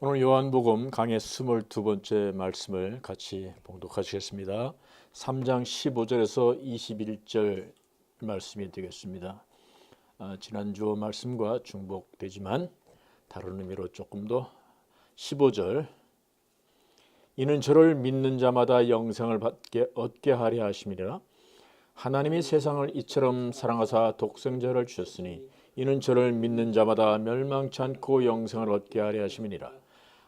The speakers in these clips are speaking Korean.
오늘 요한복음 강의 22번째 말씀을 같이 봉독하시겠습니다. 3장 15절에서 21절 말씀이 되겠습니다. 지난주 말씀과 중복되지만 다른 의미로 조금 더 15절 이는 저를 믿는 자마다 영생을 얻게 하려 하심이라. 하나님이 세상을 이처럼 사랑하사 독생자를 주셨으니 이는 저를 믿는 자마다 멸망치 않고 영생을 얻게 하려 하심이니라.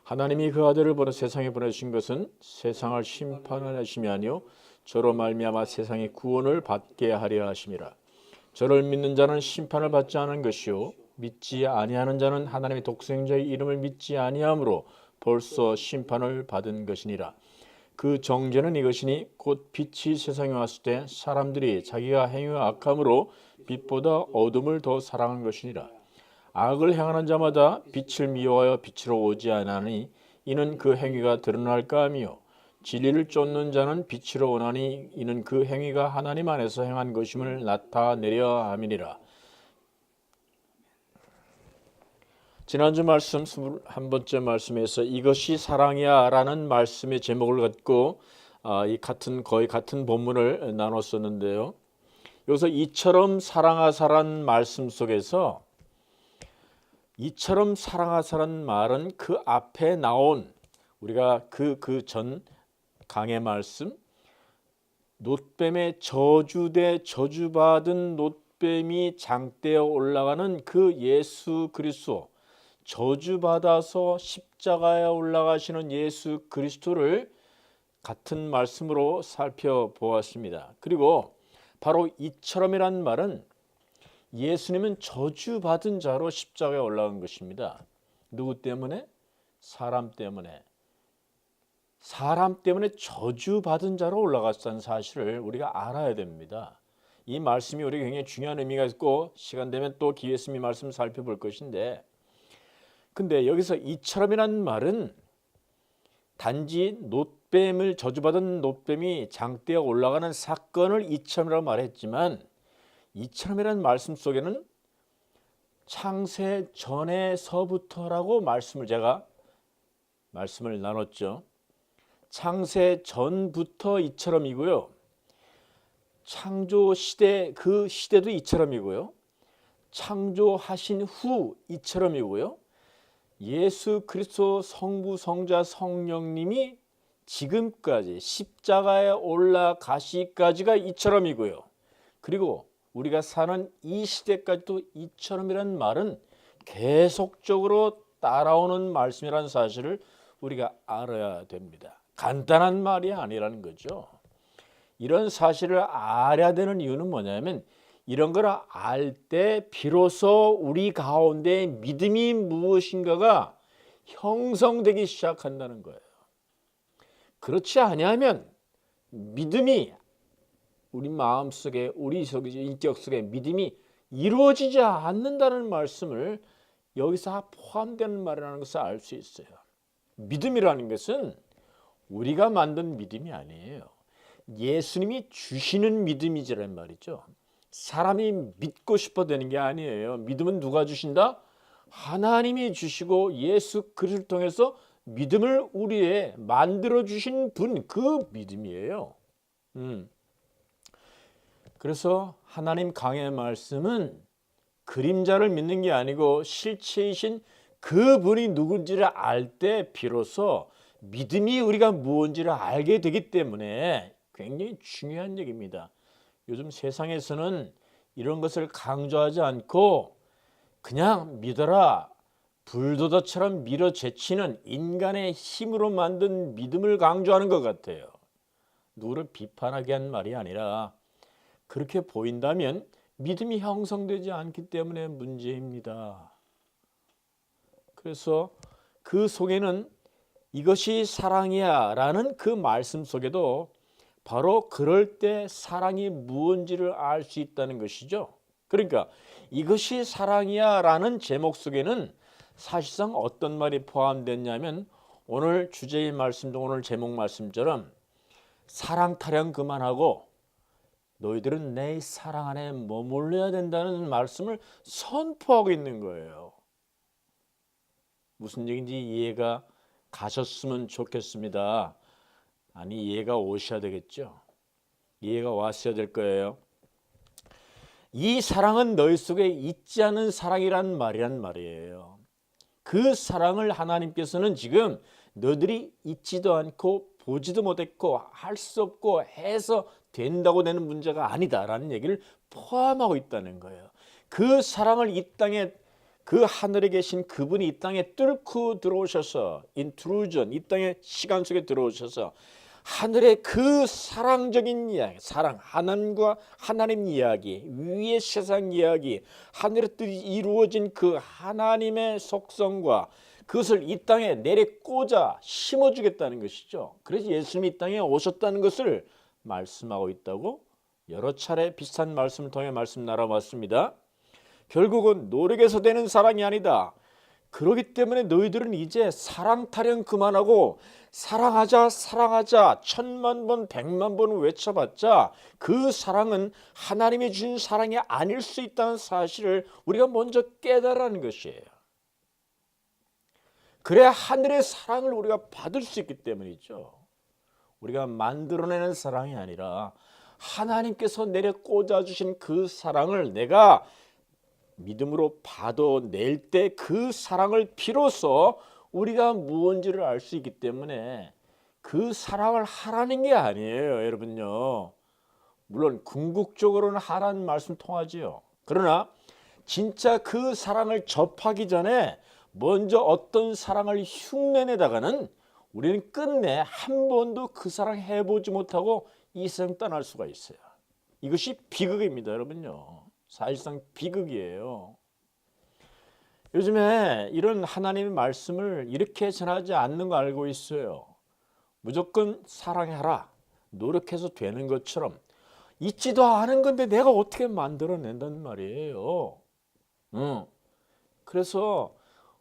하나님이 그 아들을 보내 세상에 보내신 것은 세상을 심판하심이 아니요 저로 말미암아 세상의 구원을 받게 하려 하심이라. 저를 믿는 자는 심판을 받지 않은 것이요 믿지 아니하는 자는 하나님의 독생자의 이름을 믿지 아니함으로 벌써 심판을 받은 것이니라. 그 정죄는 이것이니 곧 빛이 세상에 왔을 때 사람들이 자기가 행위가 악함으로 빛보다 어둠을 더 사랑한 것이니라. 악을 행하는 자마다 빛을 미워하여 빛으로 오지 아니하니 이는 그 행위가 드러날까 하며 진리를 쫓는 자는 빛으로 오나니 이는 그 행위가 하나님 안에서 행한 것임을 나타내려 함이니라. 지난주 말씀 21번째 말씀에서 이것이 사랑이야 라는 말씀의 제목을 갖고 거의 같은 본문을 나눴었는데요. 여기서 이처럼 사랑하사란 말씀 속에서 이처럼 사랑하사란 말은 그 앞에 나온 우리가 그 전 강의 말씀 놋뱀의 저주돼 저주받은 놋뱀이 장대에 올라가는 그 예수 그리스도 저주받아서 십자가에 올라가시는 예수 그리스도를 같은 말씀으로 살펴보았습니다. 그리고 바로 이처럼이란 말은 예수님은 저주받은 자로 십자가에 올라간 것입니다. 누구 때문에? 사람 때문에. 사람 때문에 저주받은 자로 올라갔다는 사실을 우리가 알아야 됩니다. 이 말씀이 우리에게 굉장히 중요한 의미가 있고 시간 되면 또 기회 있으면 이 말씀 살펴볼 것인데 근데 여기서 이처럼이라는 말은 단지 놋뱀을 저주받은 놋뱀이 장대에 올라가는 사건을 이처럼이라고 말했지만 이처럼이라는 말씀 속에는 창세 전에서부터라고 제가 말씀을 나눴죠. 창세 전부터 이처럼이고요. 창조 시대 그 시대도 이처럼이고요. 창조하신 후 이처럼이고요. 예수 그리스도 성부 성자 성령님이 지금까지 십자가에 올라가시기까지가 이처럼이고요. 그리고 우리가 사는 이 시대까지도 이처럼이라는 말은 계속적으로 따라오는 말씀이라는 사실을 우리가 알아야 됩니다. 간단한 말이 아니라는 거죠. 이런 사실을 알아야 되는 이유는 뭐냐면 이런 걸 알 때 비로소 우리 가운데 믿음이 무엇인가가 형성되기 시작한다는 거예요. 그렇지 아니하면 믿음이 우리 마음속에 우리 인격 속에 믿음이 이루어지지 않는다는 말씀을 여기서 포함되는 말이라는 것을 알 수 있어요. 믿음이라는 것은 우리가 만든 믿음이 아니에요. 예수님이 주시는 믿음이지란 말이죠. 사람이 믿고 싶어 되는 게 아니에요. 믿음은 누가 주신다? 하나님이 주시고 예수 그리스도를 통해서 믿음을 우리에 만들어 주신 분, 그 믿음이에요. 그래서 하나님 강의 말씀은 그림자를 믿는 게 아니고 실체이신 그분이 누군지를 알 때 비로소 믿음이 우리가 무엇인지를 알게 되기 때문에 굉장히 중요한 얘기입니다. 요즘 세상에서는 이런 것을 강조하지 않고 그냥 믿어라 불도저처럼 밀어제치는 인간의 힘으로 만든 믿음을 강조하는 것 같아요. 누구를 비판하게 한 말이 아니라 그렇게 보인다면 믿음이 형성되지 않기 때문에 문제입니다. 그래서 그 속에는 이것이 사랑이야 라는 그 말씀 속에도 바로 그럴 때 사랑이 무엇인지를 알 수 있다는 것이죠. 그러니까 이것이 사랑이야 라는 제목 속에는 사실상 어떤 말이 포함됐냐면 오늘 주제의 말씀도 오늘 제목 말씀처럼 사랑 타령 그만하고 너희들은 내 사랑 안에 머물러야 된다는 말씀을 선포하고 있는 거예요. 무슨 얘기인지 이해가 가셨으면 좋겠습니다. 아니, 이해가 오셔야 되겠죠. 이해가 왔어야 될 거예요. 이 사랑은 너희 속에 있지 않은 사랑이란 말이에요. 그 사랑을 하나님께서는 지금 너희들이 있지도 않고 보지도 못했고 할 수 없고 해서 된다고 되는 문제가 아니다라는 얘기를 포함하고 있다는 거예요. 그 사랑을 이 땅에, 그 하늘에 계신 그분이 이 땅에 뚫고 들어오셔서, 인트루전, 이 땅의 시간 속에 들어오셔서 하늘의 그 사랑적인 이야기, 사랑, 하나님과 하나님 이야기, 위의 세상 이야기, 하늘의 뜻이 이루어진 그 하나님의 속성과 그것을 이 땅에 내려 꽂아 심어주겠다는 것이죠. 그래서 예수님이 이 땅에 오셨다는 것을 말씀하고 있다고 여러 차례 비슷한 말씀을 통해 말씀 나눠봤습니다. 결국은 노력해서 되는 사랑이 아니다. 그렇기 때문에 너희들은 이제 사랑 타령 그만하고 사랑하자 사랑하자 1000만 번 100만 번 외쳐봤자 그 사랑은 하나님이 주신 사랑이 아닐 수 있다는 사실을 우리가 먼저 깨달으라는 것이에요. 그래야 하늘의 사랑을 우리가 받을 수 있기 때문이죠. 우리가 만들어내는 사랑이 아니라 하나님께서 내려 꽂아주신 그 사랑을 내가 믿음으로 받아낼 때 그 사랑을 비로소 우리가 무언지를 알 수 있기 때문에 그 사랑을 하라는 게 아니에요, 여러분요. 물론 궁극적으로는 하라는 말씀 통하지요. 그러나 진짜 그 사랑을 접하기 전에 먼저 어떤 사랑을 흉내내다가는 우리는 끝내 한 번도 그 사랑 해보지 못하고 이 세상 떠날 수가 있어요. 이것이 비극입니다, 여러분요. 사실상 비극이에요. 요즘에 이런 하나님의 말씀을 이렇게 전하지 않는 거 알고 있어요. 무조건 사랑해라, 노력해서 되는 것처럼 있지도 않은 건데 내가 어떻게 만들어낸단 말이에요. 그래서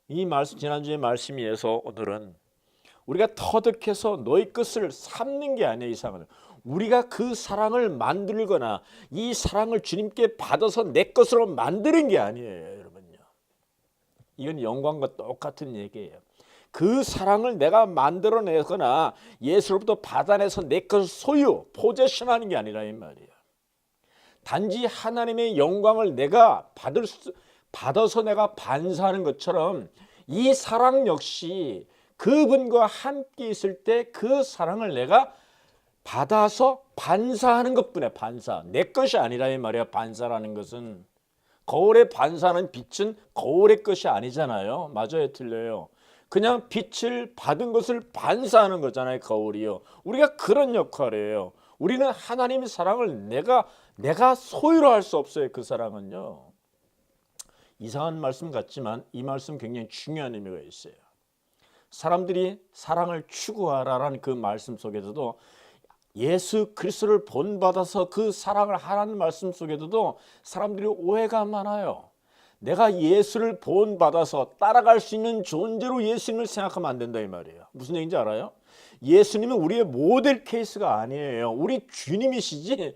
이 말씀, 지난주에 말씀이어서 오늘은 우리가 터득해서 너희 것을 삼는 게 아니에요. 이 사랑은 우리가 그 사랑을 만들거나 이 사랑을 주님께 받아서 내 것으로 만드는 게 아니에요, 여러분요. 이건 영광과 똑같은 얘기예요. 그 사랑을 내가 만들어내거나 예수로부터 받아내서 내 것을 소유, 포제션하는 게 아니라 이 말이에요. 단지 하나님의 영광을 내가 받아서 내가 반사하는 것처럼 이 사랑 역시 그분과 함께 있을 때 그 사랑을 내가 받아서 반사하는 것뿐이야. 반사. 내 것이 아니라 이 말이야. 반사라는 것은 거울에 반사하는 빛은 거울의 것이 아니잖아요. 맞아요, 틀려요. 그냥 빛을 받은 것을 반사하는 거잖아요, 거울이요. 우리가 그런 역할이에요. 우리는 하나님의 사랑을 내가 소유로 할 수 없어요. 그 사랑은요. 이상한 말씀 같지만 이 말씀 굉장히 중요한 의미가 있어요. 사람들이 사랑을 추구하라라는 그 말씀 속에서도 예수 그리스도를 본받아서 그 사랑을 하라는 말씀 속에서도 사람들이 오해가 많아요. 내가 예수를 본받아서 따라갈 수 있는 존재로 예수님을 생각하면 안 된다 이 말이에요. 무슨 얘기인지 알아요? 예수님은 우리의 모델 케이스가 아니에요. 우리 주님이시지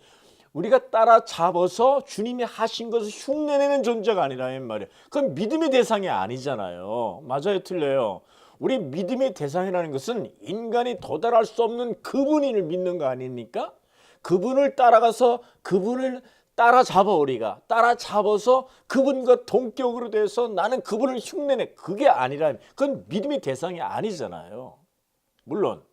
우리가 따라잡아서 주님이 하신 것을 흉내내는 존재가 아니라 이 말이에요. 그건 믿음의 대상이 아니잖아요. 맞아요, 틀려요? 우리 믿음의 대상이라는 것은 인간이 도달할 수 없는 그분을 믿는 거 아닙니까? 그분을 따라가서 그분을 따라잡아, 우리가 따라잡아서 그분과 동격으로 돼서 나는 그분을 흉내내, 그게 아니라 그건 믿음의 대상이 아니잖아요. 물론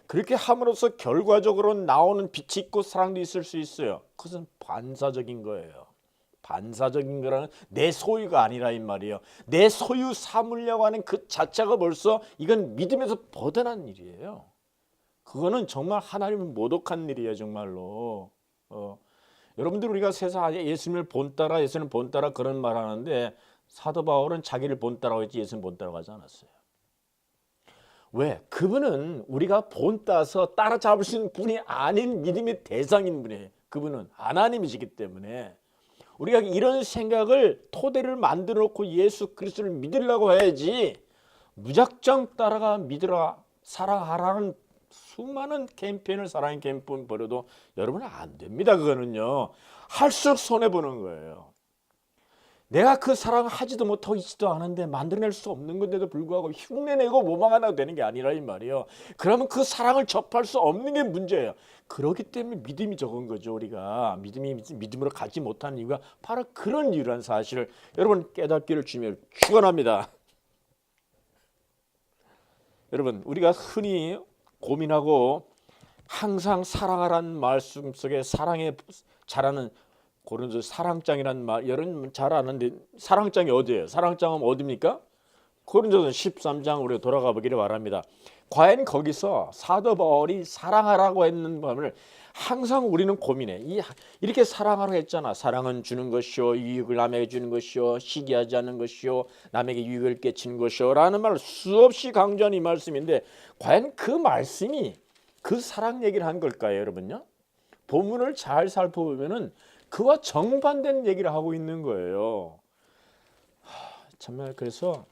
그렇게 함으로써 결과적으로 나오는 빛이 있고 사랑도 있을 수 있어요. 그것은 반사적인 거예요. 반사적인 거라는 내 소유가 아니라 이 말이에요. 내 소유 삼으려고 하는 그 자체가 벌써 이건 믿음에서 벗어난 일이에요. 그거는 정말 하나님을 모독한 일이에요, 정말로. 여러분들 우리가 세상 예수님을 본따라 예수님을 본따라 그런 말 하는데 사도 바울은 자기를 본따라고 했지 예수님 본따라고 하지 않았어요. 왜? 그분은 우리가 본따서 따라잡을 수 있는 분이 아닌 믿음의 대상인 분이에요. 그분은 하나님이시기 때문에 우리가 이런 생각을 토대를 만들어 놓고 예수 그리스도를 믿으려고 해야지 무작정 따라가 믿으라 사랑하라는 수많은 캠페인을 사랑의 캠페인 벌여도 여러분은 안 됩니다. 그거는요. 할수록 손해보는 거예요. 내가 그 사랑을 하지도 못하고 있지도 않은데 만들어낼 수 없는 건데도 불구하고 흉내내고 모방하다가 되는 게 아니라 이 말이에요. 그러면 그 사랑을 접할 수 없는 게 문제예요. 그렇기 때문에 믿음이 적은 거죠. 우리가 믿음으로 가지 못하는 이유가 바로 그런 이유라는 사실을 여러분 깨닫기를 주며 축원합니다. 여러분 우리가 흔히 고민하고 항상 사랑하라는 말씀 속에 사랑에 잘하는 고린도 사랑장이라는 말 여러분 잘 아는데 사랑장이 어디예요? 사랑장은 어디입니까? 고린도서 13장 우리가 돌아가 보기를 바랍니다. 과연 거기서 사도 바울이 사랑하라고 했는 말을 항상 우리는 고민해. 이렇게 사랑하라고 했잖아. 사랑은 주는 것이요 유익을 남에게 주는 것이요 시기하지 않는 것이요 남에게 유익을 끼치는 것이요 라는 말을 수없이 강조한 이 말씀인데 과연 그 말씀이 그 사랑 얘기를 한 걸까요, 여러분요? 본문을 잘 살펴보면은 그와 정반대는 얘기를 하고 있는 거예요. 정말 그래서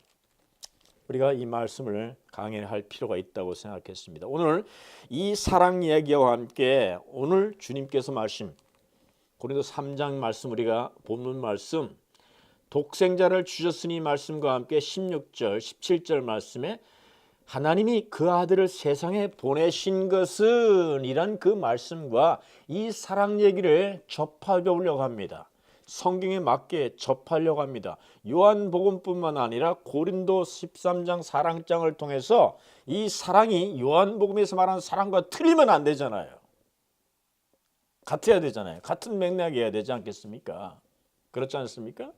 우리가 이 말씀을 강해할 필요가 있다고 생각했습니다. 오늘 이 사랑 이야기와 함께 오늘 주님께서 말씀 고린도 3장 말씀 우리가 본문 말씀 독생자를 주셨으니 말씀과 함께 16절 17절 말씀에 하나님이 그 아들을 세상에 보내신 것은 이란 그 말씀과 이 사랑 얘기를 접하려고 합니다. 성경에 맞게 접하려고 합니다. 요한복음뿐만 아니라 고린도 13장 사랑장을 통해서 이 사랑이 요한복음에서 말하는 사랑과 틀리면 안 되잖아요. 같아야 되잖아요. 같은 맥락이어야 되지 않겠습니까? 그렇지 않습니까?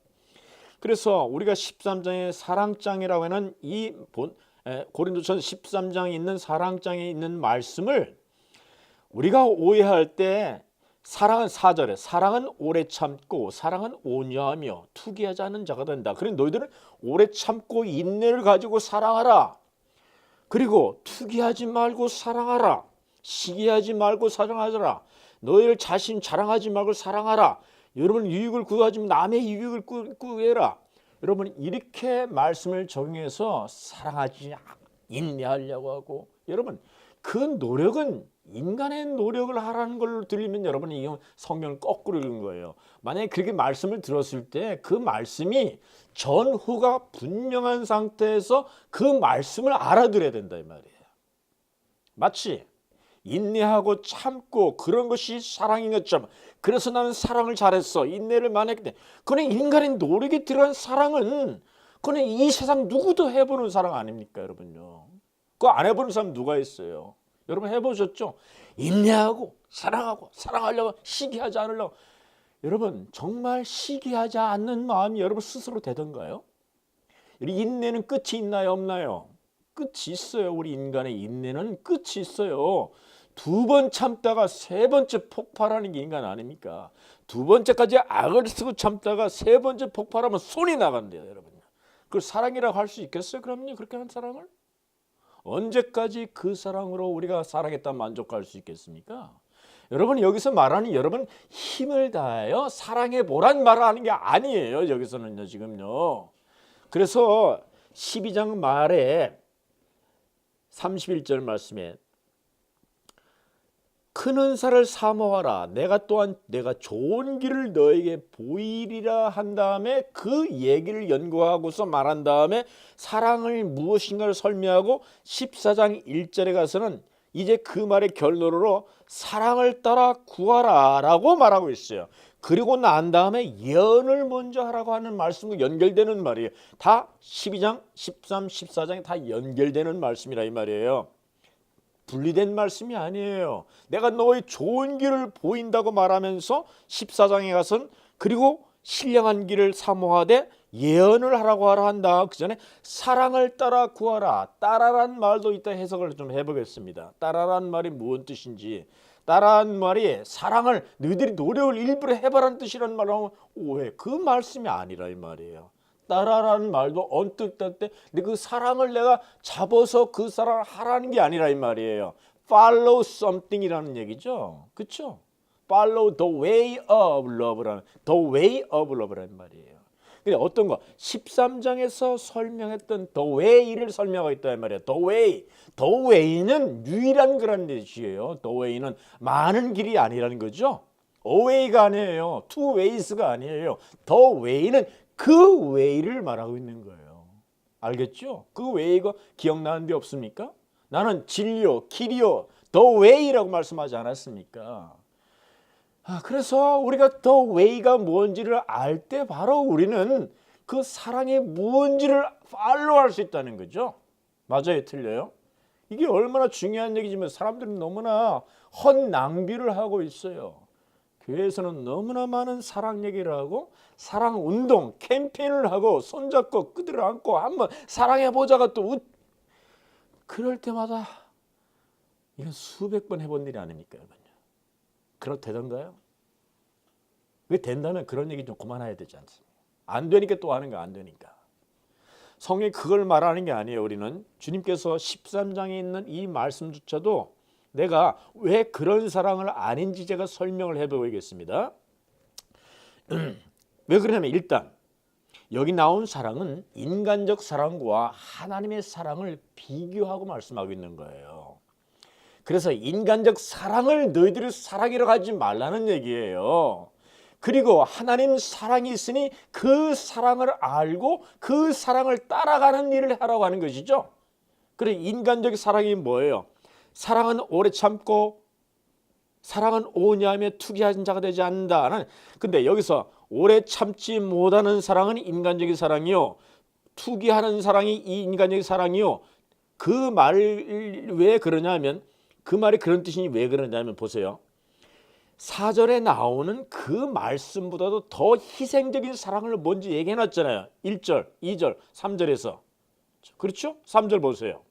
그래서 우리가 13장의 사랑장이라고 하는 이 고린도전 13장에 있는 사랑장에 있는 말씀을 우리가 오해할 때 사랑은 4절에 사랑은 오래 참고 사랑은 온유하며 투기하지 않는 자가 된다. 그러니 너희들은 오래 참고 인내를 가지고 사랑하라. 그리고 투기하지 말고 사랑하라. 시기하지 말고 사랑하라. 너희를 자신 자랑하지 말고 사랑하라. 여러분 유익을 구하지 남의 유익을 구해라. 여러분 이렇게 말씀을 적용해서 사랑하지 인내하려고 하고 여러분 그 노력은 인간의 노력을 하라는 걸로 들리면 여러분이 이 성경을 거꾸로 읽은 거예요. 만약에 그렇게 말씀을 들었을 때 그 말씀이 전후가 분명한 상태에서 그 말씀을 알아들어야 된다 이 말이에요. 마치 인내하고 참고 그런 것이 사랑인 것처럼 그래서 나는 사랑을 잘했어 인내를 많이 했기 때문에 그는 인간의 노력이 들어간 사랑은 그는 이 세상 누구도 해보는 사랑 아닙니까 여러분요. 그거 안 해보는 사람 누가 있어요. 여러분 해보셨죠? 인내하고 사랑하고 사랑하려고 시기하지 않으려고 여러분 정말 시기하지 않는 마음이 여러분 스스로 되던가요? 우리 인내는 끝이 있나요 없나요? 끝이 있어요. 우리 인간의 인내는 끝이 있어요. 2번 참다가 3번째 폭발하는 게 인간 아닙니까? 2번째까지 악을 쓰고 참다가 3번째 폭발하면 손이 나간대요 여러분. 그걸 사랑이라고 할 수 있겠어요? 그럼요. 그렇게 하는 사랑을? 언제까지 그 사랑으로 우리가 사랑했다 만족할 수 있겠습니까? 여러분 여기서 말하는 여러분 힘을 다하여 사랑해 보란 말을 하는 게 아니에요. 여기서는요 지금요. 그래서 12장 말에 31절 말씀에 큰 은사를 사모하라. 내가 또한 내가 좋은 길을 너에게 보이리라 한 다음에 그 얘기를 연구하고서 말한 다음에 사랑을 무엇인가를 설명하고 14장 1절에 가서는 이제 그 말의 결론으로 사랑을 따라 구하라 라고 말하고 있어요. 그리고 난 다음에 예언을 먼저 하라고 하는 말씀과 연결되는 말이에요. 다 12장, 13, 14장이 다 연결되는 말씀이라 이 말이에요. 분리된 말씀이 아니에요. 내가 너의 좋은 길을 보인다고 말하면서 14장에 가서는 그리고 신령한 길을 사모하되 예언을 하라고 하라 한다. 그 전에 사랑을 따라 구하라. 따라란 말도 이따 해석을 좀 해보겠습니다. 따라란 말이 무슨 뜻인지. 따라란 말이 사랑을 너희들이 노력을 일부러 해봐라는 뜻이라는 말을 하면 오해. 그 말씀이 아니라 이 말이에요. 따라라는 말도 언뜻 때 근데 그 사랑을 내가 잡아서 그 사랑을 하라는 게 아니라 이 말이에요. Follow something이라는 얘기죠. 그렇죠? Follow the way of love라는 the way of love라는 말이에요. 근데 어떤 거 13장에서 설명했던 the way를 설명하고 있다 이 말이에요. The way. The way는 유일한 그런 뜻이에요. The way는 많은 길이 아니라는 거죠. A way가 아니에요. Two ways가 아니에요. The way는 그 웨이를 말하고 있는 거예요. 알겠죠? 그 웨이가 기억나는 데 없습니까? 나는 진리요, 길이요, 더 웨이라고 말씀하지 않았습니까? 그래서 우리가 더 웨이가 뭔지를 알 때 바로 우리는 그 사랑이 뭔지를 팔로우할 수 있다는 거죠. 맞아요, 틀려요? 이게 얼마나 중요한 얘기지만 사람들은 너무나 헛낭비를 하고 있어요. 교회에서는 너무나 많은 사랑 얘기를 하고 사랑 운동 캠페인을 하고 손잡고 끄들어 안고 한번 사랑해보자가 또 그럴 때마다 이건 수백 번 해본 일이 아닙니까? 그렇 되던가요? 왜 된다면 그런 얘기 좀 그만해야 되지 않습니까? 안 되니까 또 하는 거 안 되니까. 성경이 그걸 말하는 게 아니에요. 우리는 주님께서 13장에 있는 이 말씀조차도 내가 왜 그런 사랑을 아닌지 제가 설명을 해보겠습니다. 왜 그러냐면 일단 여기 나온 사랑은 인간적 사랑과 하나님의 사랑을 비교하고 말씀하고 있는 거예요. 그래서 인간적 사랑을 너희들이 사랑이라고 하지 말라는 얘기예요. 그리고 하나님 사랑이 있으니 그 사랑을 알고 그 사랑을 따라가는 일을 하라고 하는 것이죠. 그래 인간적 사랑이 뭐예요? 사랑은 오래 참고 사랑은 오냐며 투기하는 자가 되지 않는다는. 근데 여기서 오래 참지 못하는 사랑은 인간적인 사랑이요, 투기하는 사랑이 이 인간적인 사랑이요. 그 말을 왜 그러냐면 그 말이 그런 뜻이니 왜 그러냐면 보세요. 4절에 나오는 그 말씀보다도 더 희생적인 사랑을 먼저 얘기해놨잖아요. 1절, 2절, 3절에서. 그렇죠? 3절 보세요.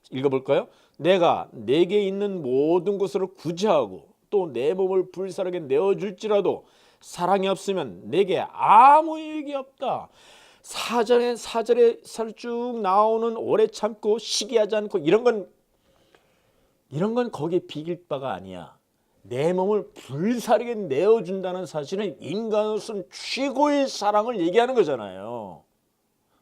읽어볼까요? 내가 내게 있는 모든 것을 구제하고 또 내 몸을 불사르게 내어줄지라도 사랑이 없으면 내게 아무 유익이 없다. 4절에 쭉 나오는 오래 참고 시기하지 않고 이런 건 거기에 비길 바가 아니야. 내 몸을 불사르게 내어준다는 사실은 인간으로서는 최고의 사랑을 얘기하는 거잖아요.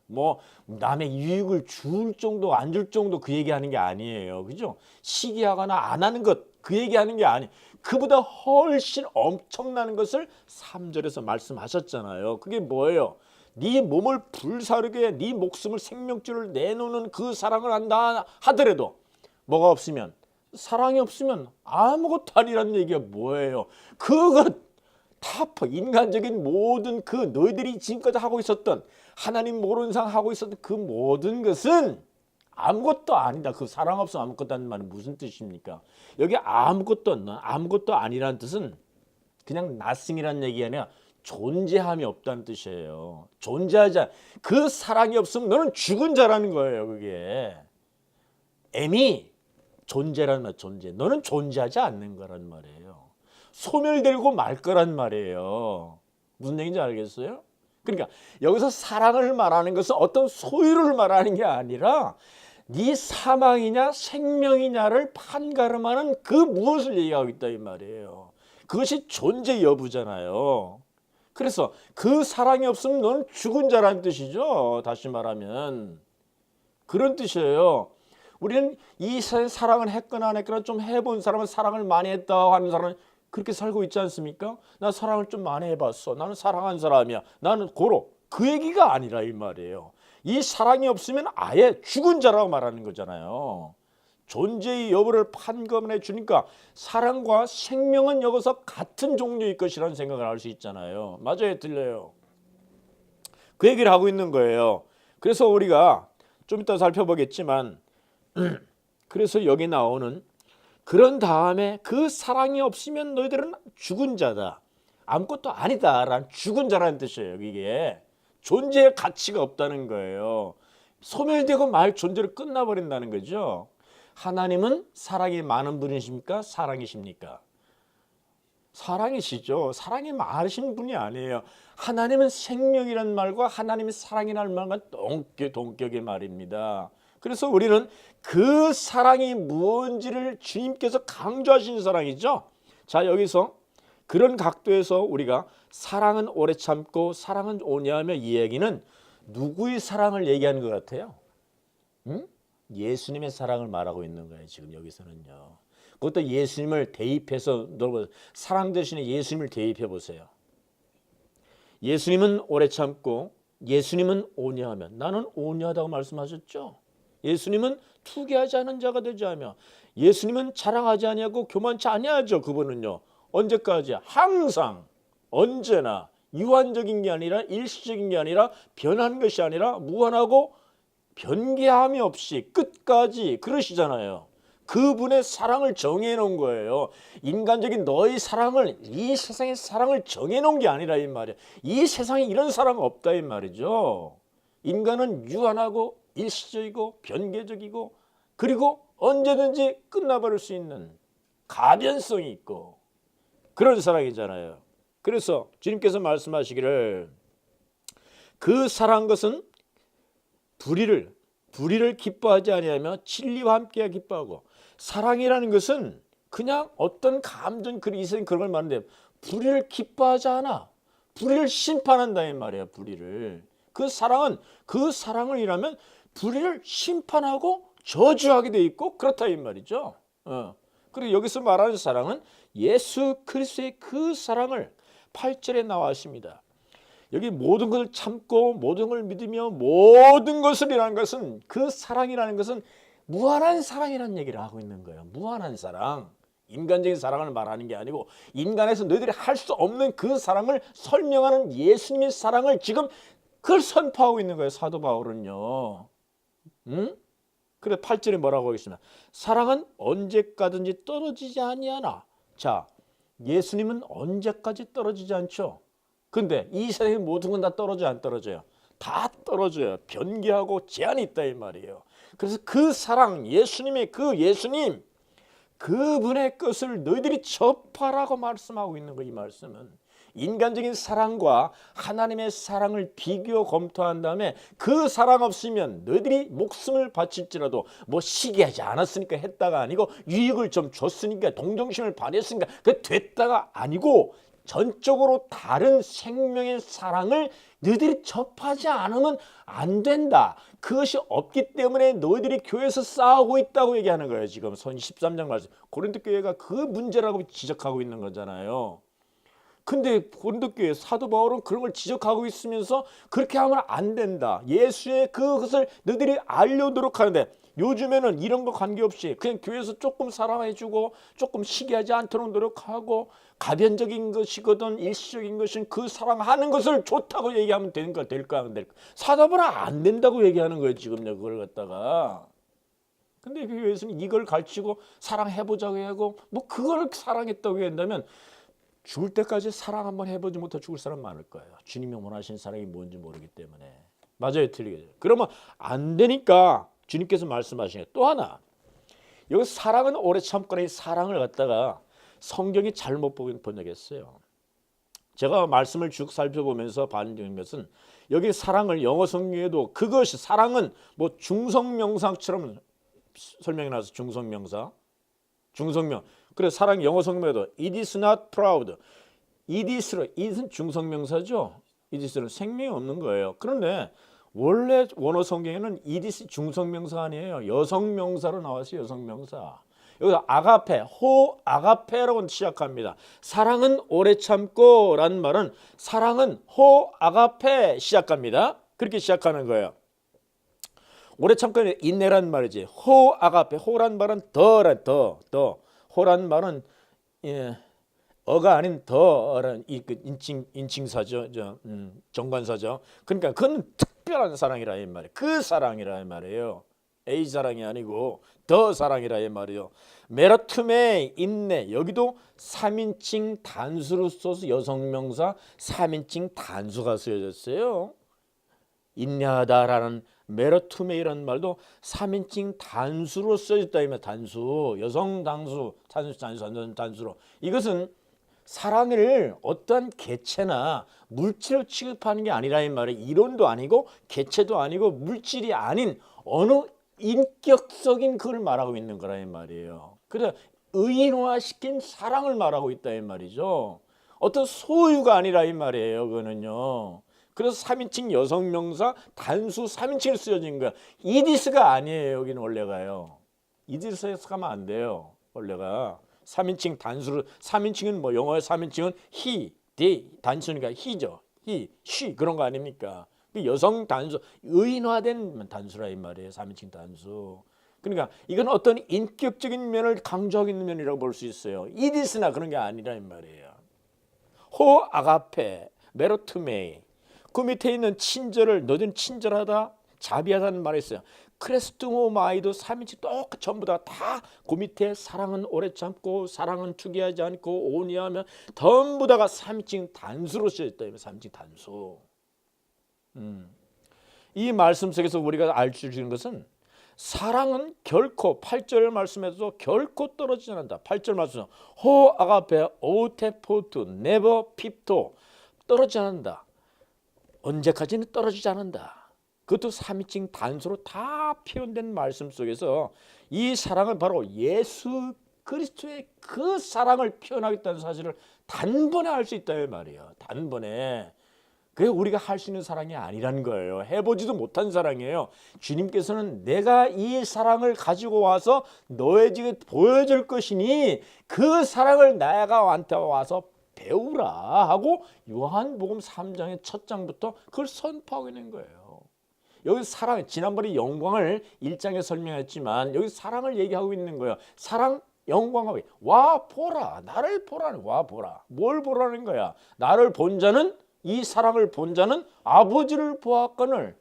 뭐 남의 유익을 줄 정도 안 줄 정도 그 얘기하는 게 아니에요. 그죠? 시기하거나 안 하는 것 그 얘기하는 게 아니. 그보다 훨씬 엄청난 것을 3절에서 말씀하셨잖아요. 그게 뭐예요? 네 몸을 불사르게 네 목숨을 생명줄을 내놓는 그 사랑을 한다 하더라도 뭐가 없으면 사랑이 없으면 아무것도 아니라는 얘기가 뭐예요? 그것 타퍼 인간적인 모든 그 너희들이 지금까지 하고 있었던 하나님 모르는 상 하고 있었던 그 모든 것은 아무것도 아니다. 그 사랑 없으면 아무것도 아닌 말은 무슨 뜻입니까? 여기 아무것도 아니라는 뜻은 그냥 nothing이라는 얘기 아니라 존재함이 없다는 뜻이에요. 존재하지 그 사랑이 없으면 너는 죽은 자라는 거예요. 그게 애미 존재라는 말 존재. 너는 존재하지 않는 거란 말이에요. 소멸되고 말 거란 말이에요. 무슨 얘기인지 알겠어요? 그러니까 여기서 사랑을 말하는 것은 어떤 소유를 말하는 게 아니라 네 사망이냐 생명이냐를 판가름하는 그 무엇을 얘기하고 있다 이 말이에요. 그것이 존재 여부잖아요. 그래서 그 사랑이 없으면 너는 죽은 자라는 뜻이죠. 다시 말하면 그런 뜻이에요. 우리는 이 사랑을 했거나 안 했거나 좀 해본 사람은 사랑을 많이 했다 하는 사람은 그렇게 살고 있지 않습니까? 나 사랑을 좀 많이 해봤어. 나는 사랑한 사람이야. 나는 고로. 그 얘기가 아니라 이 말이에요. 이 사랑이 없으면 아예 죽은 자라고 말하는 거잖아요. 존재의 여부를 판검해 주니까 사랑과 생명은 여기서 같은 종류일 것이라는 생각을 할 수 있잖아요. 맞아요, 들려요. 그 얘기를 하고 있는 거예요. 그래서 우리가 좀 이따 살펴보겠지만 그래서 여기 나오는 그런 다음에 그 사랑이 없으면 너희들은 죽은 자다. 아무것도 아니다. 라는 죽은 자라는 뜻이에요. 이게 존재의 가치가 없다는 거예요. 소멸되고 말 존재로 끝나버린다는 거죠. 하나님은 사랑이 많은 분이십니까? 사랑이십니까? 사랑이시죠. 사랑이 많으신 분이 아니에요. 하나님은 생명이라는 말과 하나님의 사랑이라는 말과 동격의 말입니다. 그래서 우리는 그 사랑이 무엇인지를 주님께서 강조하시는 사랑이죠. 자, 여기서 그런 각도에서 우리가 사랑은 오래 참고 사랑은 오냐며 이 얘기는 누구의 사랑을 얘기하는 것 같아요? 응? 예수님의 사랑을 말하고 있는 거예요. 지금 여기서는요. 그것도 예수님을 대입해서 사랑 대신에 예수님을 대입해 보세요. 예수님은 오래 참고 예수님은 온유하며 나는 온유하다고 말씀하셨죠. 예수님은 투기하지 않은 자가 되지 않으며 예수님은 자랑하지 아니하고 교만치 아니하죠. 그분은요. 언제까지? 항상 언제나 유한적인 게 아니라 일시적인 게 아니라 변한 것이 아니라 무한하고 변개함이 없이 끝까지 그러시잖아요. 그분의 사랑을 정해놓은 거예요. 인간적인 너의 사랑을 이 세상의 사랑을 정해놓은 게 아니라 이 말이야. 이 세상에 이런 사랑 없다 이 말이죠. 인간은 유한하고 일시적이고 변개적이고 그리고 언제든지 끝나버릴 수 있는 가변성이 있고 그런 사랑이잖아요. 그래서 주님께서 말씀하시기를 그 사랑 것은 불의를 기뻐하지 아니하며 진리와 함께 기뻐하고 사랑이라는 것은 그냥 어떤 감정 이 세상 그런 걸 말하는데 불의를 기뻐하지 않아. 불의를 심판한다 이 말이야. 불의를. 그 사랑을 이라면 불의를 심판하고 저주하게 돼 있고 그렇다 이 말이죠. 그리고 여기서 말하는 사랑은 예수 그리스도의 그 사랑을 8절에 나와 있습니다. 여기 모든 것을 참고 모든 걸 믿으며 모든 것을 이라는 것은 그 사랑이라는 것은 무한한 사랑이라는 얘기를 하고 있는 거예요. 무한한 사랑. 인간적인 사랑을 말하는 게 아니고 인간에서 너희들이 할 수 없는 그 사랑을 설명하는 예수님의 사랑을 지금 그걸 선포하고 있는 거예요. 사도 바울은요. 그래 8절에 뭐라고 하겠습니까? 사랑은 언제까지든지 떨어지지 아니하나. 자, 예수님은 언제까지 떨어지지 않죠. 근데 이 세상의 모든 건 다 떨어져요, 안 떨어져요? 다 떨어져요. 변개하고 제한이 있다 이 말이에요. 그래서 그 사랑, 예수님의 그 예수님, 그분의 것을 너희들이 접하라고 말씀하고 있는 거 이 말씀은. 인간적인 사랑과 하나님의 사랑을 비교 검토한 다음에 그 사랑 없으면 너희들이 목숨을 바칠지라도 뭐 시기하지 않았으니까 했다가 아니고 유익을 좀 줬으니까 동정심을 발휘했으니까 그 됐다가 아니고 전적으로 다른 생명의 사랑을 너희들이 접하지 않으면 안 된다. 그것이 없기 때문에 너희들이 교회에서 싸우고 있다고 얘기하는 거예요. 지금 선 13장 말씀. 고린도 교회가 그 문제라고 지적하고 있는 거잖아요. 근데 고린도 교회 사도 바울은 그런 걸 지적하고 있으면서 그렇게 하면 안 된다. 예수의 그것을 너희들이 알려도록 하는데 요즘에는 이런 거 관계없이 그냥 교회에서 조금 사랑해주고 조금 시기하지 않도록 노력하고 가변적인 것이거든 일시적인 것은 그 사랑하는 것을 좋다고 얘기하면 될까 안 될까. 사도 바울은 안 된다고 얘기하는 거예요. 지금요 그걸 갖다가. 근데 그 교회에서는 이걸 가르치고 사랑해보자고 하고 뭐 그걸 사랑했다고 한다면 죽을 때까지 사랑 한번 해보지 못해 죽을 사람 많을 거예요. 주님이 원하시는 사랑이 뭔지 모르기 때문에. 맞아요, 틀리게. 그러면 안 되니까 주님께서 말씀하시는 또 하나. 여기 사랑은 오래 참거나 이 사랑을 갖다가 성경이 잘못 번역했어요. 제가 말씀을 쭉 살펴보면서 반증한 것은 여기 사랑을 영어 성경에도 그것이 사랑은 뭐 중성명사처럼 설명이 나서 중성명사. 그래서 사랑 영어 성경에도 it is not proud. it은 중성명사죠. it은 생명이 없는 거예요. 그런데 원래 원어 성경에는 it is 중성명사 아니에요. 여성명사로 나왔어요. 여성명사. 여기서 아가페, 아가페라고 시작합니다. 사랑은 오래 참고 라는 말은 사랑은 아가페 시작합니다. 그렇게 시작하는 거예요. 오래 참고는 인내란 말이지. 아가페, 호란 말은 더. 호란 말은 어가 아닌 더라는 인칭사죠. 정관사죠. 그러니까 그건 특별한 사랑이라 이 말이에요. 그 사랑이라 이 말이에요. A 사랑이 아니고 더 사랑이라 이 말이에요. 메라투메 인내. 여기도 3인칭 단수로 써서 여성명사 3인칭 단수가 쓰여졌어요. 인내하다라는 메라투메이라는 말도 3인칭 단수로 써졌다. 이면 단수, 여성 단수로. 이것은 사랑을 어떠한 개체나 물질로 취급하는 게 아니라 이 말이에요. 이론도 아니고 개체도 아니고 물질이 아닌 어느 인격적인 그걸 말하고 있는 거라 이 말이에요. 그래서 의인화시킨 사랑을 말하고 있다 이 말이죠. 어떤 소유가 아니라 이 말이에요. 그거는요. 그래서 3인칭 여성명사 단수 3인칭을 쓰여진 거야. 이디스가 아니에요. 여기는 원래가요. 이디스에서 가면 안 돼요. 원래가 3인칭 단수로 3인칭은 뭐 영어의 3인칭은 he, they 단수니까 he죠. he, she 그런 거 아닙니까? 여성 단수, 의인화된 단수라 이 말이에요. 3인칭 단수. 그러니까 이건 어떤 인격적인 면을 강조하고 있는 면이라고 볼 수 있어요. it is나 그런 게 아니라 이 말이에요. 호 아가페, 메로투메이. 그 밑에 있는 친절을 너희는 친절하다, 자비하다는 말이 있어요. 크레스투모 마이도 3인칭 똑같이 전부 다 그 밑에 사랑은 오래 참고 사랑은 투기하지 않고 온유하면 전부 다가 3인칭 단수로 쓰여있다. 3인칭 단수. 이 말씀 속에서 우리가 알 수 있는 것은 사랑은 결코 8절 말씀에서 결코 떨어지지 않는다. 8절 말씀 호 아가페 오테포트 네버 핍토 떨어지지 않는다. 언제까지는 떨어지지 않는다. 그것도 3인칭 단수로 다 표현된 말씀 속에서 이 사랑은 바로 예수 그리스도의 그 사랑을 표현하겠다는 사실을 단번에 알 수 있다 이 말이에요. 단번에. 그게 우리가 할 수 있는 사랑이 아니라는 거예요. 해보지도 못한 사랑이에요. 주님께서는 내가 이 사랑을 가지고 와서 너에게 보여줄 것이니 그 사랑을 나한테 와서 배우라 하고 요한복음 3장의 첫 장부터 그걸 선포하고 있는 거예요. 여기 사랑, 지난번에 영광을 1장에 설명했지만 여기 사랑을 얘기하고 있는 거예요. 사랑, 영광하고 와 보라, 나를 보라, 와 보라. 뭘 보라는 거야? 나를 본 자는, 이 사랑을 본 자는 아버지를 보았거늘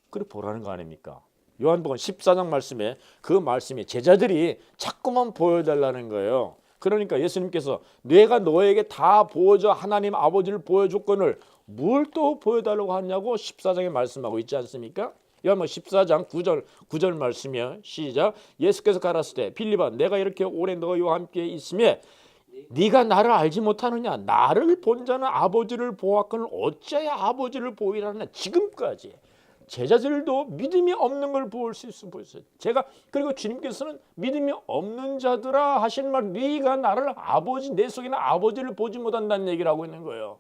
그래 보라는 거 아닙니까? 요한복음 14장 말씀에 그 말씀이 제자들이 자꾸만 보여달라는 거예요. 그러니까 예수님께서 내가 너에게 다 보여줘 하나님 아버지를 보여줬거늘 뭘 또 보여달라고 하냐고 14장에 말씀하고 있지 않습니까? 요한복음 14장 9절 말씀이요. 시작. 예수께서 가라사대 빌립아 내가 이렇게 오래 너희와 함께 있으며 네가 나를 알지 못하느냐? 나를 본 자는 아버지를 보았거늘 어찌하여 아버지를 보이라느냐? 지금까지 제자들도 믿음이 없는 걸 볼 수 있어 보였어요. 제가 그리고 주님께서는 믿음이 없는 자들아 하신 말, 네가 나를 아버지 내 속에는 아버지를 보지 못한다는 얘기를 하고 있는 거예요.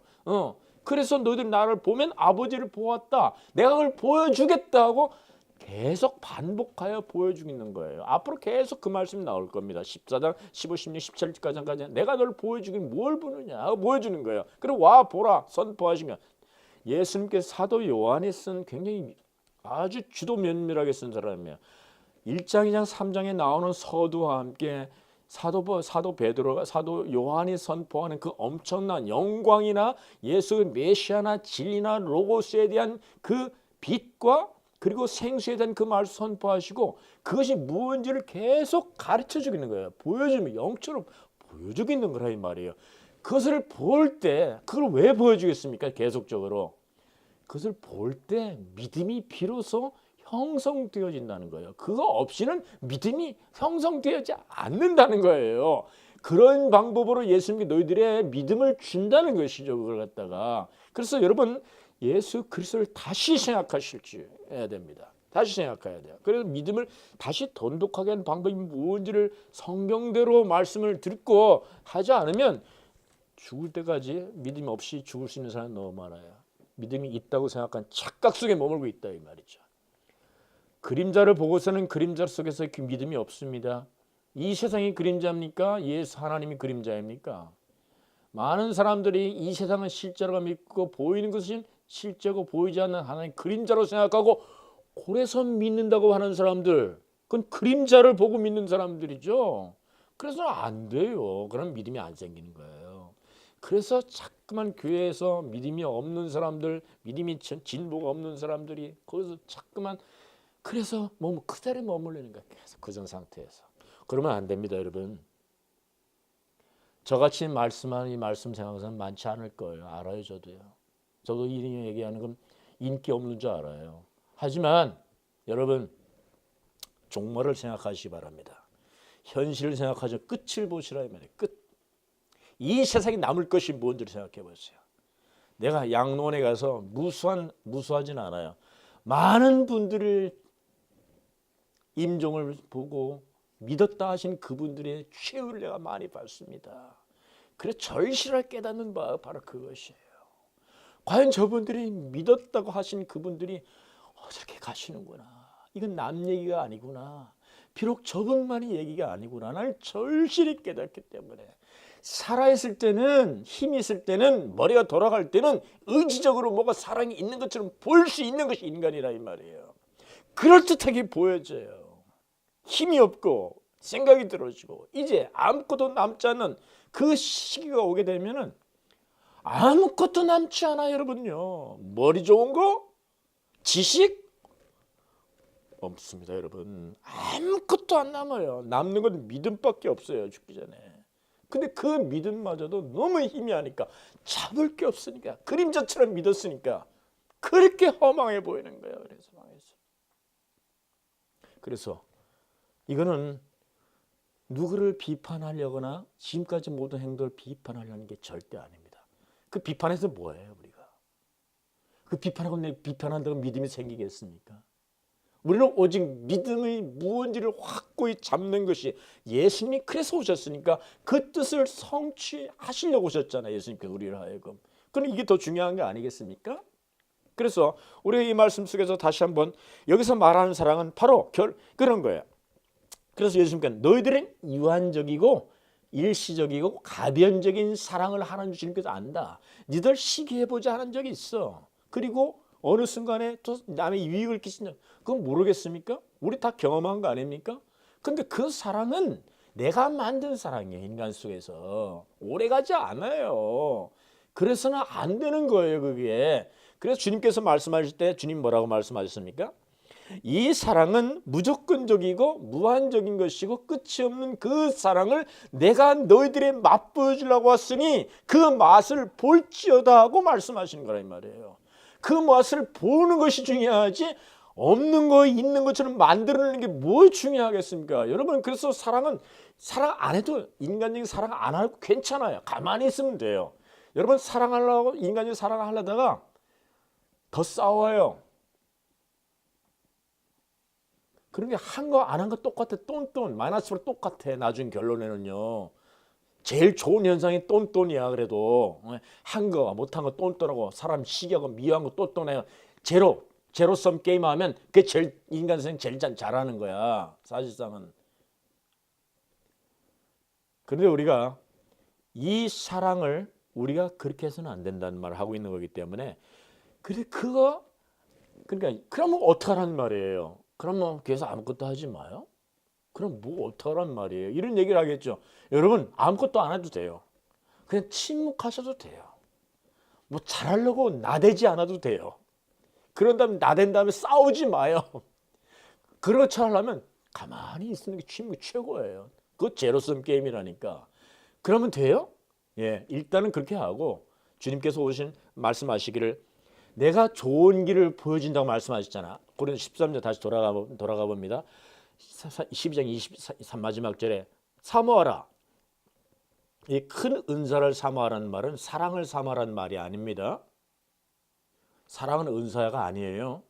그래서 너희들 나를 보면 아버지를 보았다. 내가 그걸 보여주겠다고 계속 반복하여 보여주고 거예요. 앞으로 계속 그 말씀이 나올 겁니다. 14장 15, 16, 17까지 내가 너를 보여주긴 뭘 보느냐 하고 보여주는 거예요. 그리고 와 보라 선포하시면 예수님께서 사도 요한이 쓴 굉장히 아주 주도 면밀하게 쓴 사람이에요. 1장, 2장, 3장에 나오는 서두와 함께 사도 베드로가 사도 요한이 선포하는 그 엄청난 영광이나 예수의 메시아나 진리나 로고스에 대한 그 빛과 그리고 생수에 대한 그 말을 선포하시고 그것이 무엇인지를 계속 가르쳐 주고 있는 거예요. 보여주면 영처럼 보여주고 있는 거라 이 말이에요. 그것을 볼 때 그걸 왜 보여주겠습니까? 계속적으로 그것을 볼 때 믿음이 비로소 형성되어진다는 거예요. 그거 없이는 믿음이 형성되지 않는다는 거예요. 그런 방법으로 예수님이 너희들의 믿음을 준다는 것이죠. 그걸 갖다가. 그래서 여러분 예수 그리스도를 다시 생각하셔야 됩니다. 다시 생각해야 돼요. 그래서 믿음을 다시 돈독하게 하는 방법이 뭔지를 성경대로 말씀을 듣고 하지 않으면 죽을 때까지 믿음 없이 죽을 수 있는 사람이 너무 많아요. 믿음이 있다고 생각한 착각 속에 머물고 있다 이 말이죠. 그림자를 보고서는 그림자 속에서 그 믿음이 없습니다. 이 세상이 그림자입니까? 예수 하나님이 그림자입니까? 많은 사람들이 이 세상은 실제로 믿고 보이는 것은 실제고 보이지 않는 하나님 그림자로 생각하고 그래서 믿는다고 하는 사람들 그건 그림자를 보고 믿는 사람들이죠. 그래서 안 돼요. 그럼 믿음이 안 생기는 거예요. 그래서 자꾸만 교회에서 믿음이 없는 사람들, 믿음이 진보가 없는 사람들이 거기서 자꾸만 그래서 그대로 머물리는 거예요. 계속 그전 상태에서. 그러면 안 됩니다, 여러분. 저같이 말씀하는 이 말씀 생각하는 많지 않을 거예요. 알아요, 저도요. 저도 이 얘기하는 건 인기 없는 줄 알아요. 하지만 여러분 종말을 생각하시기 바랍니다. 현실을 생각하죠. 끝을 보시라 이 말이에요. 끝. 이 세상에 남을 것이 뭔지를 생각해 보세요. 내가 양로원에 가서 무수하진 않아요. 많은 분들을 임종을 보고 믿었다 하신 그분들의 최후를 내가 많이 봤습니다. 그래서 절실하게 깨닫는 바 바로 그것이에요. 과연 저분들이 믿었다고 하신 그분들이 저렇게 가시는구나. 이건 남 얘기가 아니구나. 비록 저분만의 얘기가 아니구나. 나는 절실히 깨닫기 때문에 살아있을 때는, 힘이 있을 때는, 머리가 돌아갈 때는 의지적으로 뭐가 사랑이 있는 것처럼 보일 수 있는 것이 인간이라 이 말이에요. 그럴듯하게 보여져요. 힘이 없고 생각이 들어지고 이제 아무것도 남지 않는 그 시기가 오게 되면은 아무것도 남지 않아요, 여러분요. 머리 좋은 거, 지식 없습니다, 여러분. 아무것도 안 남아요. 남는 건 믿음밖에 없어요, 죽기 전에. 근데 그 믿음마저도 너무 희미하니까, 잡을 게 없으니까, 그림자처럼 믿었으니까 그렇게 허망해 보이는 거예요. 그래서 망했어요. 그래서 이거는 누구를 비판하려거나 지금까지 모든 행동을 비판하려는 게 절대 아닙니다. 그 비판에서 뭐예요, 우리가? 그 비판하고 비판한다고 믿음이 생기겠습니까? 우리는 오직 믿음의 무언지를 확고히 잡는 것이, 예수님이 그래서 오셨으니까 그 뜻을 성취하시려고 오셨잖아요. 예수님께서 우리를 하여금. 그럼 이게 더 중요한 게 아니겠습니까? 그래서 우리가 이 말씀 속에서 다시 한번 여기서 말하는 사랑은 바로 그런 거예요. 그래서 예수님께서 너희들은 이완적이고 일시적이고 가변적인 사랑을 하는 주님께서 안다. 니들 시기해보자 하는 적이 있어. 그리고 어느 순간에 또 남의 유익을 끼친다. 그건 모르겠습니까? 우리 다 경험한 거 아닙니까? 근데 그 사랑은 내가 만든 사랑이에요. 인간 속에서. 오래가지 않아요. 그래서는 안 되는 거예요, 그게. 그래서 주님께서 말씀하실 때 주님 뭐라고 말씀하셨습니까? 이 사랑은 무조건적이고 무한적인 것이고 끝이 없는 그 사랑을 내가 너희들의 맛보여주려고 왔으니 그 맛을 볼지어다 하고 말씀하시는 거라 이 말이에요. 그 맛을 보는 것이 중요하지 없는 거 있는 것처럼 만들어내는 게 뭐 중요하겠습니까? 여러분, 그래서 사랑은 사랑 안 해도, 인간적인 사랑 안 하고 괜찮아요. 가만히 있으면 돼요. 여러분, 사랑하려고 인간적인 사랑을 하려다가 더 싸워요. 그런 게 한 거 안 한 거 똑같아. 똔똔 마이너스로 똑같아. 나중 결론에는요. 제일 좋은 현상이 똔똔이야. 그래도 한 거 못한 거 똔똔하고 사람 시기하고 미워한 거 똔똔해요. 제로섬 게임 하면 그게 제일 인간 세상 제일 잘하는 거야. 사실상은. 그런데 우리가 이 사랑을 우리가 그렇게 해서는 안 된다는 말을 하고 있는 거기 때문에, 그러니까 그러면 어떡하라는 말이에요. 그럼 뭐 그래서 아무것도 하지 마요? 그럼 뭐 어떡하란 말이에요? 이런 얘기를 하겠죠. 여러분, 아무것도 안 해도 돼요. 그냥 침묵하셔도 돼요. 뭐 잘하려고 나대지 않아도 돼요. 그런 다음에 나댄 다음에 싸우지 마요. 그렇지 하려면 가만히 있는 게 침묵 최고예요. 그거 제로섬 게임이라니까. 그러면 돼요? 예, 일단은 그렇게 하고 주님께서 말씀하시기를 내가 좋은 길을 보여준다고 말씀하셨잖아. 고린도서 13절 다시 돌아가 봅니다. 12장 23 마지막 절에 사모하라. 이 큰 은사를 사모하라는 말은 사랑을 사모하라는 말이 아닙니다. 사랑은 은사가 아니에요.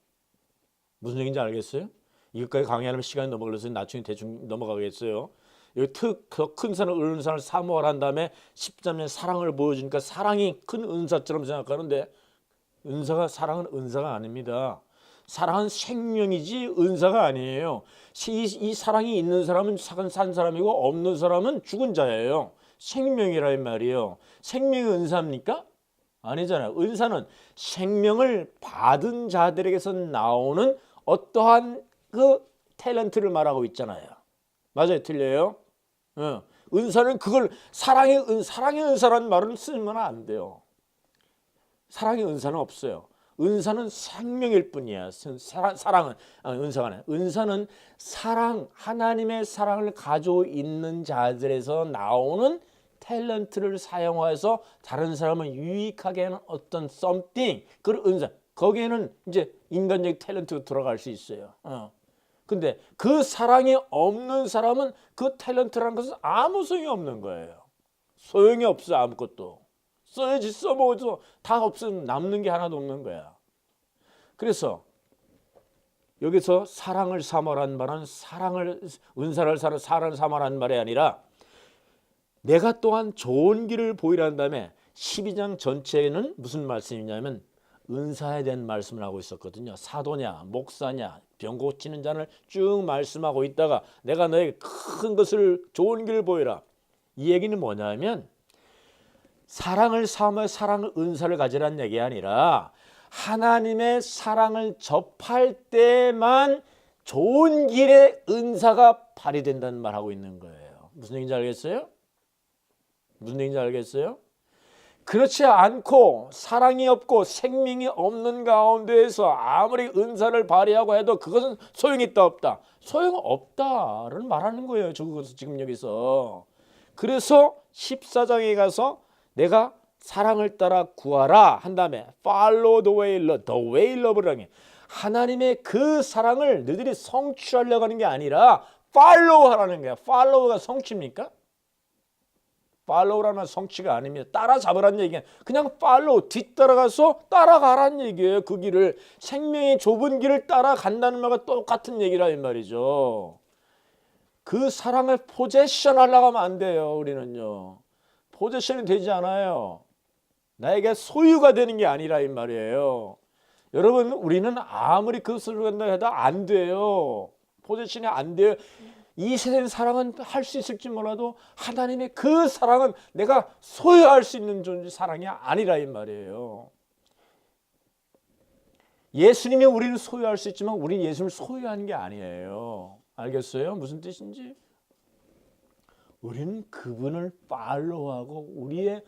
무슨 얘기인지 알겠어요? 이것까지 강의하려면 시간이 너무 걸려서 나중에 대충 넘어가겠어요. 여기 큰 은사를 사모하라는 다음에 13년 사랑을 보여주니까 사랑이 큰 은사처럼 생각하는데, 사랑은 은사가 아닙니다. 사랑은 생명이지 은사가 아니에요. 이 사랑이 있는 사람은 산 사람이고 없는 사람은 죽은 자예요. 생명이라 이 말이에요. 생명이 은사입니까? 아니잖아요. 은사는 생명을 받은 자들에게서 나오는 어떠한 그 탤런트를 말하고 있잖아요. 맞아요? 틀려요? 은사는 그걸 사랑의 은사라는 말은 쓰면 안 돼요. 사랑의 은사는 없어요. 은사는 생명일 뿐이야. 사랑은 은사가 아니야. 은사는 하나님의 사랑을 가지고 있는 자들에서 나오는 탤런트를 사용해서 다른 사람을 유익하게 하는 어떤 something, 그런 은사. 거기에는 이제 인간적인 탤런트가 들어갈 수 있어요. 근데 그 사랑이 없는 사람은 그 탤런트라는 것은 아무 소용이 없는 거예요. 소용이 없어. 아무것도. 써야지 써먹어도 다 없으면 남는 게 하나도 없는 거야. 그래서 여기서 사랑을 사모하라는 말은 은사를 사랑을 사모하라는 말이 아니라 내가 또한 좋은 길을 보이라는 다음에 12장 전체에는 무슨 말씀이냐면 은사에 대한 말씀을 하고 있었거든요. 사도냐 목사냐 병 고치는 자를 쭉 말씀하고 있다가 내가 너에게 큰 것을 좋은 길을 보이라. 이 얘기는 뭐냐면 사랑을 사모해 사랑을 은사를 가지라는 얘기 아니라 하나님의 사랑을 접할 때만 좋은 길에 은사가 발휘된다는 말 하고 있는 거예요. 무슨 얘기인지 알겠어요? 무슨 얘기인지 알겠어요? 그렇지 않고 사랑이 없고 생명이 없는 가운데에서 아무리 은사를 발휘하고 해도 그것은 소용이 있다 없다? 소용없다를 말하는 거예요. 저것은 지금 여기서. 그래서 14장에 가서 내가 사랑을 따라 구하라 한 다음에 follow the way love라는 게 하나님의 그 사랑을 너희들이 성취하려고 하는 게 아니라 follow 하라는 거야. follow가 성취입니까? follow라는 성취가 아닙니다. 따라잡으라는 얘기야. 그냥 follow, 뒤따라가서 따라가라는 얘기예요. 그 길을. 생명의 좁은 길을 따라간다는 말과 똑같은 얘기라 이 말이죠. 그 사랑을 포제션 하려고 하면 안 돼요. 우리는요. 포제션이 되지 않아요. 나에게 소유가 되는 게 아니라 이 말이에요. 여러분, 우리는 아무리 그것을 한다 해도 안 돼요. 포제션이 안 돼요. 이 세상 사랑은 할 수 있을지 몰라도 하나님의 그 사랑은 내가 소유할 수 있는 존재 사랑이 아니라 이 말이에요. 예수님이 우리를 소유할 수 있지만 우리 예수님을 소유하는 게 아니에요. 알겠어요? 무슨 뜻인지? 우리는 그분을 팔로우하고 우리의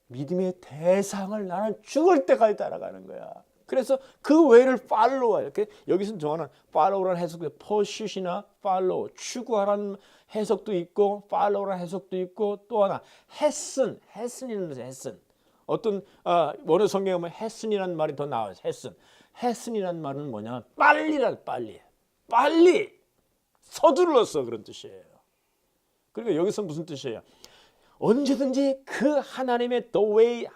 믿음의 대상을 나는 죽을 때까지 따라가는 거야. 그래서 그 외를 팔로우해요. 여기서 정하는 팔로우라는 해석도 pursuit이나 팔로우, 추구하라는 해석도 있고 팔로우라는 해석도 있고 또 하나 hasten이라는 hasten. 어떤 원어 성경에 보면 hasten이라는 말이 더 나와요. hasten이라는 말은 뭐냐? 빨리 서둘러서 그런 뜻이에요. 그러니까 여기서 무슨 뜻이에요? 언제든지 그 하나님의 the way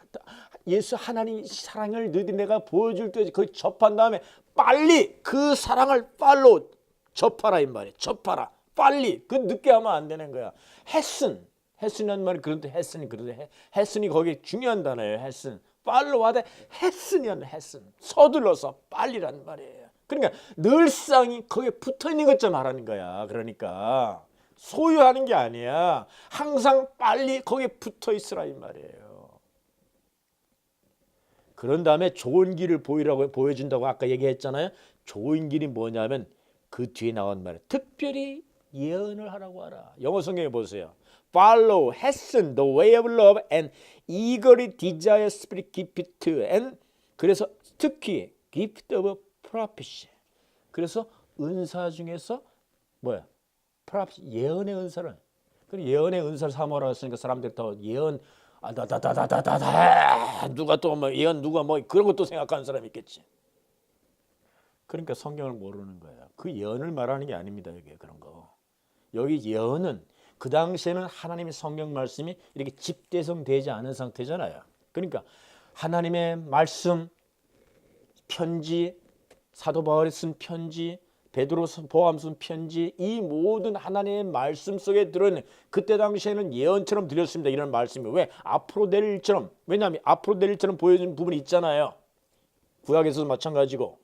예수 하나님 사랑을 너희들이 내가 보여줄 때 그 접한 다음에 빨리 그 사랑을 팔로 접하라 이 말이에요. 접하라 빨리. 그 늦게 하면 안 되는 거야. hasten이라는 말이 그런데 hasten이 거기 중요한 단어예요. hasten 팔로 하되 hasten 서둘러서 빨리란 말이에요. 그러니까 늘상이 거기에 붙어 있는 것좀 말하는 거야. 그러니까 소유하는 게 아니야. 항상 빨리 거기에 붙어 있으라 이 말이에요. 그런 다음에 좋은 길을 보여준다고 아까 얘기했잖아요. 좋은 길이 뭐냐면 그 뒤에 나온 말이에요. 특별히 예언을 하라고 하라. 영어 성경에 보세요. Follow, hasten the way of love and eagerly desire spirit gift and 그래서 특히 gift of prophecy. 그래서 은사 중에서 뭐야? 예언의 은사를. 그 예언의 은사를 사모하라고 했으니까 사람들이 더 예언 누가 또 뭐 예언 누가 뭐 그런 것도 생각하는 사람이 있겠지. 그러니까 성경을 모르는 거예요. 그 예언을 말하는 게 아닙니다. 여기 그런 거. 여기 예언은 그 당시에는 하나님의 성경 말씀이 이렇게 집대성되지 않은 상태잖아요. 그러니까 하나님의 말씀, 편지, 사도 바울이 쓴 편지, 베드로 보암 쓴 편지, 이 모든 하나님의 말씀 속에 들어있는 그때 당시에는 예언처럼 들렸습니다. 이런 말씀이 왜? 앞으로 될 일처럼. 왜냐하면 앞으로 될 일처럼 보여지는 부분이 있잖아요. 구약에서도 마찬가지고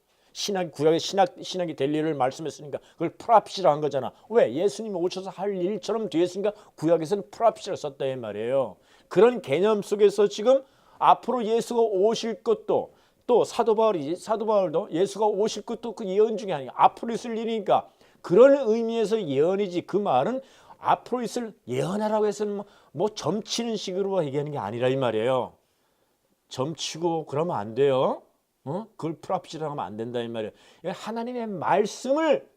구약의 신약이 될 일을 말씀했으니까 그걸 프라피시라 한 거잖아. 왜? 예수님이 오셔서 할 일처럼 되었으니까 구약에서는 프라피시를 썼다 이 말이에요. 그런 개념 속에서 지금 앞으로 예수가 오실 것도 또 사도 바울도 예수가 오실 것도 그 예언 중에 아니야. 앞으로 있을 일이니까 그런 의미에서 예언이지. 그 말은 앞으로 있을 예언하라고 해서는 뭐 점치는 식으로 얘기하는 게 아니라 이 말이에요. 점치고 그러면 안 돼요. 그걸 프라피시라고 하면 안 된다 이 말이에요. 하나님의 말씀을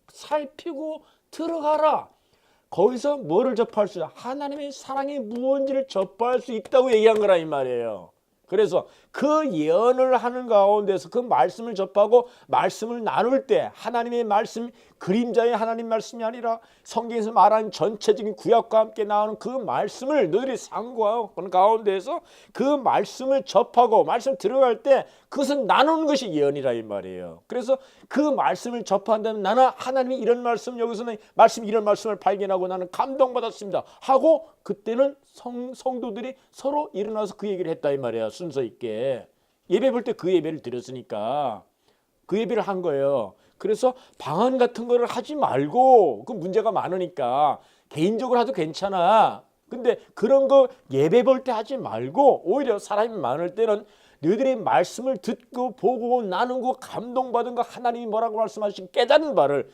살피고 들어가라. 거기서 뭐를 접할 수 있다? 하나님의 사랑이 무언지를 접할 수 있다고 얘기한 거라 이 말이에요. 그래서 그 예언을 하는 가운데서 그 말씀을 접하고 말씀을 나눌 때 하나님의 말씀, 그림자의 하나님 말씀이 아니라 성경에서 말하는 전체적인 구약과 함께 나오는 그 말씀을 너희들이 상고하고 그런 가운데에서 그 말씀을 접하고 말씀 들어갈 때 그것은 나누는 것이 예언이라 이 말이에요. 그래서 그 말씀을 접한다면 나는 하나님이 이런 말씀 여기서는 이런 말씀을 발견하고 나는 감동받았습니다 하고 그때는 성도들이 서로 일어나서 그 얘기를 했다 이 말이야. 순서 있게 예배 볼 때 그 예배를 드렸으니까 그 예배를 한 거예요. 그래서 방언 같은 거를 하지 말고 그 문제가 많으니까 개인적으로 하도 괜찮아. 근데 그런 거 예배 볼 때 하지 말고 오히려 사람이 많을 때는 너희들이 말씀을 듣고 보고 나누고 감동받은 거 하나님이 뭐라고 말씀하신 깨닫는 바를